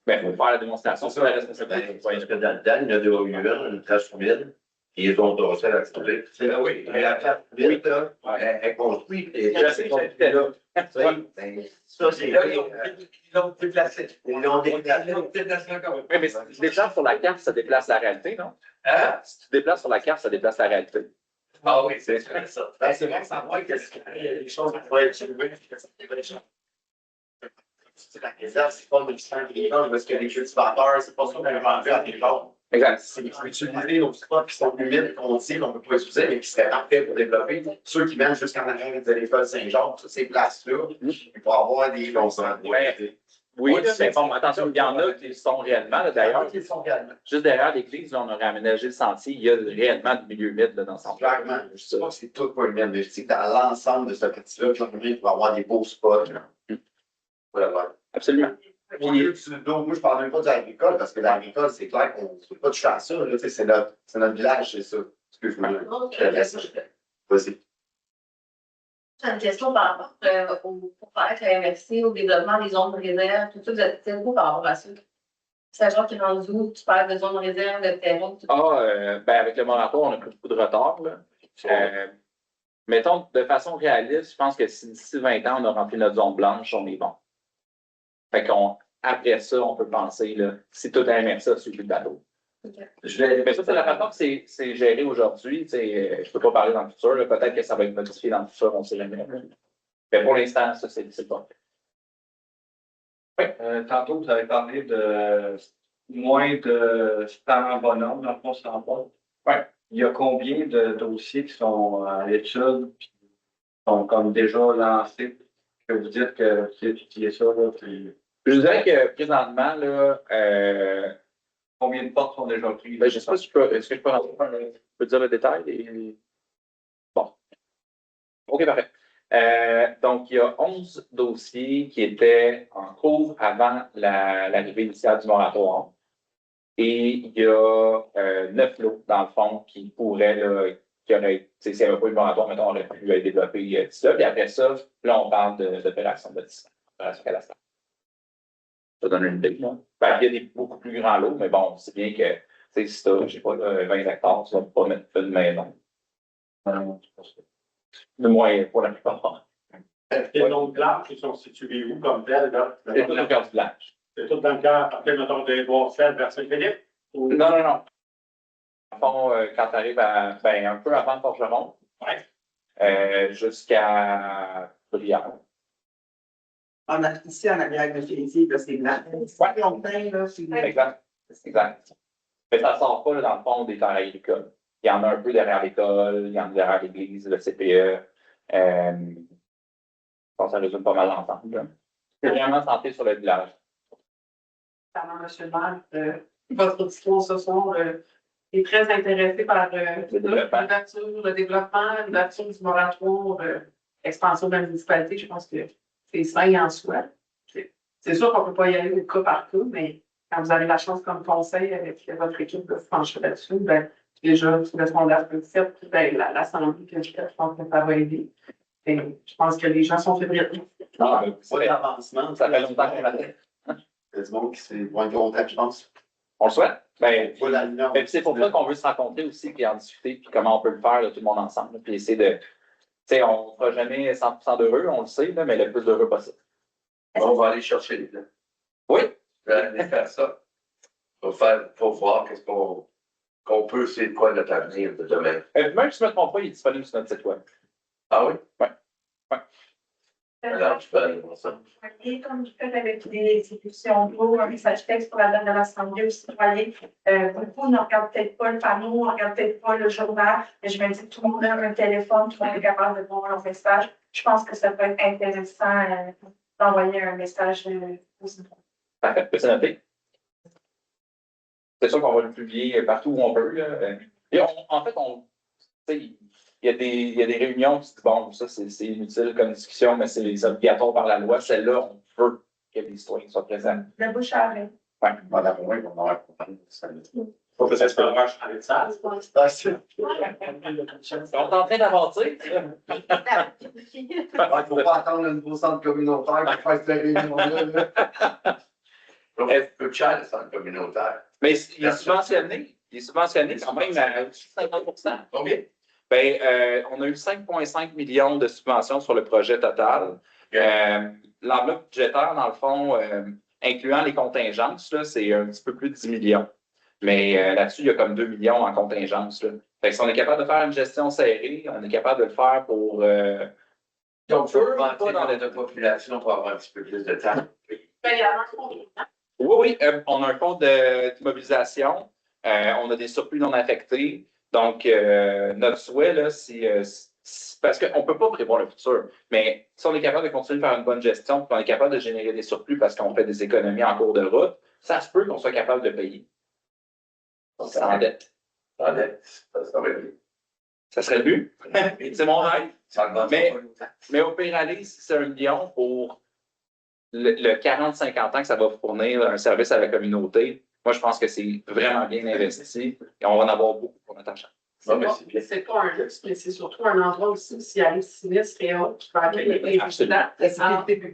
Ben, il faut faire la démonstration, c'est la responsabilité. Parce que dans le temps, il y a des ruelles, une trace humide, et ils ont dossé à la trouver. C'est là, oui. Mais la trace humide, là, elle est construite. Et Je sais, j'étais là. Ça, c'est là, ils l'ont déplacé. Ils l'ont déplacé encore. Oui, mais si tu déplaces sur la carte, ça déplace la réalité, non? Hein? Si tu déplaces sur la carte, ça déplace la réalité. Ah oui, c'est ça. Ben, c'est vrai que ça voit que les choses vont être élevées. La réserve, c'est pas une licence agricole parce que les cultivateurs, c'est pas ça qu'on a vendu à des gens. Exact. C'est utiliser nos spots qui sont humides, qu'on dit qu'on ne peut pas utiliser, mais qui seraient parfaits pour développer. Ceux qui mènent jusqu'en arrière de l'école Saint-Jean, toutes ces places-là, il faut avoir des Oui, mais bon, attention, il y en a qui le sont réellement, là, d'ailleurs. Juste derrière l'église, là, on a réaménagé le sentier, il y a réellement du milieu humide là, dans ce sentier. Clairement, je ne sais pas si c'est tout pas humide, mais je dis que dans l'ensemble de ce petit-là, il va avoir des beaux spots. Voilà. Absolument. Moi, je parle même pas de l'agricole, parce que l'agricole, c'est clair qu'on ne peut pas toucher à ça. C'est notre village, c'est ça. Excuse-moi. Vas-y. J'ai une question par rapport pour faire la MRC, au développement des zones de réserve, tout ça, vous êtes beaucoup par rapport à ça. Sachant qu'il est rendu où tu parles de zones de réserve, de terrain, tout ça. Ben avec le moratoire, on a pris beaucoup de retard. Là. Mettons, de façon réaliste, je pense que si d'ici 20 ans, on a rempli notre zone blanche, on est bon. Fait qu'après ça, on peut penser, là, si tout a MRC sur le bateau. Okay. Mais ça, c'est la façon que c'est géré aujourd'hui. Je ne peux pas parler dans le futur. Peut-être que ça va être modifié dans le futur, on ne sait jamais. Mais pour l'instant, ça, c'est pas. Oui. Tantôt, vous avez parlé de moins de stands bonhomme, dans le fond, c'est en bas. Oui. Il y a combien de dossiers qui sont à l'étude, qui sont comme déjà lancés, que vous dites que vous étudiez ça, là, puis... Je dirais que présentement, là, combien de portes sont déjà prises? Ben, je ne sais pas si est-ce que je peux rentrer, je peux dire le détail? Bon. OK, parfait. Donc, il y a 11 dossiers qui étaient en cours avant l'arrivée initiale du moratoire. Et il y a 9 lots, dans le fond, qui pourraient, là, qui auraient, s'il n'y avait pas eu de moratoire, mettons, on aurait pu développer tout ça. Puis après ça, là, on parle d'opération de distance, opération cadastrale. Ça donne une idée. Ben, il y a des beaucoup plus grands lots, mais bon, c'est bien que, si tu as, je sais pas, 20 hectares, tu ne vas pas mettre une maison. Du moins, pour la plupart. Les noms blanches, ils sont situés où comme tels, là? C'est tout le cœur du blanche. C'est tout dans le cœur, après, mettons, de Bois-Sel vers Saint-Philippe? Ou... Non. Au fond, quand tu arrives un peu avant Forgeron, jusqu'à Brière. Ici, en arrière de Félicie, là, c'est blanc. C'est longtemps, là, c'est... Exact. Mais ça ne sort pas, là, dans le fond, des terres agricoles. Il y en a un peu derrière l'école, il y en a derrière l'église, le CPE. Je pense que ça résume pas mal l'ensemble. C'est vraiment centré sur le village. Monsieur le maire, votre discours ce soir est très intéressé par le développement, l'ouverture du moratoire, l'expansion de la municipalité. Je pense que c'est sain en soi. C'est sûr qu'on ne peut pas y aller au cas par cas, mais quand vous avez la chance comme conseil avec votre équipe de se pencher là-dessus, ben, déjà, le sondage peut faire, ben, l'assemblée que je pense que ça va aider. Et je pense que les gens sont fébriles. Pas d'avancement. Ça fait longtemps qu'on l'attend. Il y a du monde qui s'est moins content, je pense. On le souhaite. Ben, Mais c'est pour ça qu'on veut se rencontrer aussi, puis en discuter, puis comment on peut le faire, là, tout le monde ensemble. Puis essayer de. Tu sais, on ne fera jamais 100% d'heureux, on le sait, là, mais le plus d'heureux possible. On va aller chercher les plans. Oui. Je vais aller faire ça. Pour voir qu'est-ce qu'on peut, c'est quoi notre avenir de demain. Même si je ne me trompe pas, il est disponible sur notre site web. Ah oui? Ouais. Alors, je peux aller voir ça. Et comme je fais avec les institutions d'eau, un message texte pour la date de l'Assemblée aussi, citoyen, beaucoup ne regardent peut-être pas le panneau, ne regardent peut-être pas le journal, mais je me dis que tout le monde a un téléphone, tout le monde est capable de voir leur message. Je pense que ça peut être intéressant d'envoyer un message aussi. Parfait, c'est noté. C'est sûr qu'on va le publier partout où on peut. Là. Et en fait, il y a des réunions qui disent, bon, ça, c'est inutile comme discussion, mais c'est obligatoire par la loi. Celle-là, on veut que les citoyens soient présents. La bouche à oreille. Oui. Madame, oui, on va Faut que ça se passe avec ça. On est en train d'avancer. Il ne faut pas attendre un nouveau centre communautaire pour faire cette réunion-là. C'est peu cher, le centre communautaire. Mais il est subventionné. Il est subventionné quand même à 50%. Combien? Ben, on a eu 5,5 millions de subventions sur le projet total. L'enveloppe budgétaire, dans le fond, incluant les contingences, là, c'est un petit peu plus de 10 millions. Mais là-dessus, il y a comme 2 millions en contingences. Là. Fait que si on est capable de faire une gestion serrée, on est capable de le faire pour. Donc, on peut augmenter dans la population pour avoir un petit peu plus de temps. Oui, on a un fonds de mobilisation. On a des surplus non affectés. Donc, notre souhait, là, parce qu'on ne peut pas prévoir le futur, mais si on est capable de continuer de faire une bonne gestion, puis on est capable de générer des surplus parce qu'on fait des économies en cours de route, ça se peut qu'on soit capable de payer. Sans dette. Sans dette, ça serait mieux. Ça serait le but. C'est mon rêve. Mais Mais au pire aller, si c'est 1 million pour le 40-50 ans que ça va fournir un service à la communauté, moi, je pense que c'est vraiment bien investi et on va en avoir beaucoup pour notre argent. C'est pas un luxe, mais c'est surtout un endroit aussi où s'il y a des sinistres et autres qui va accueillir les résidents.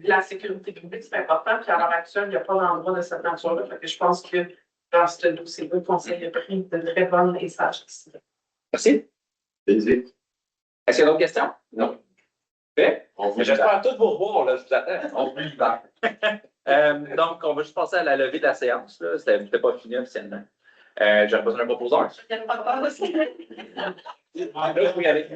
La sécurité publique, c'est important. Puis à l'heure actuelle, il n'y a pas d'endroit de cette nature-là. Fait que je pense que dans ce dossier-là, le conseil a pris de très bonnes messages ici. Merci. Est-ce qu'il y a d'autres questions? Non. Fait? J'espère tous vous revoir, là, je vous attends. On vous libère. Donc, on va juste passer à la levée de la séance. C'était pas fini officiellement. J'ai besoin d'un proposeur. Je ne pas aussi. Là, vous y allez.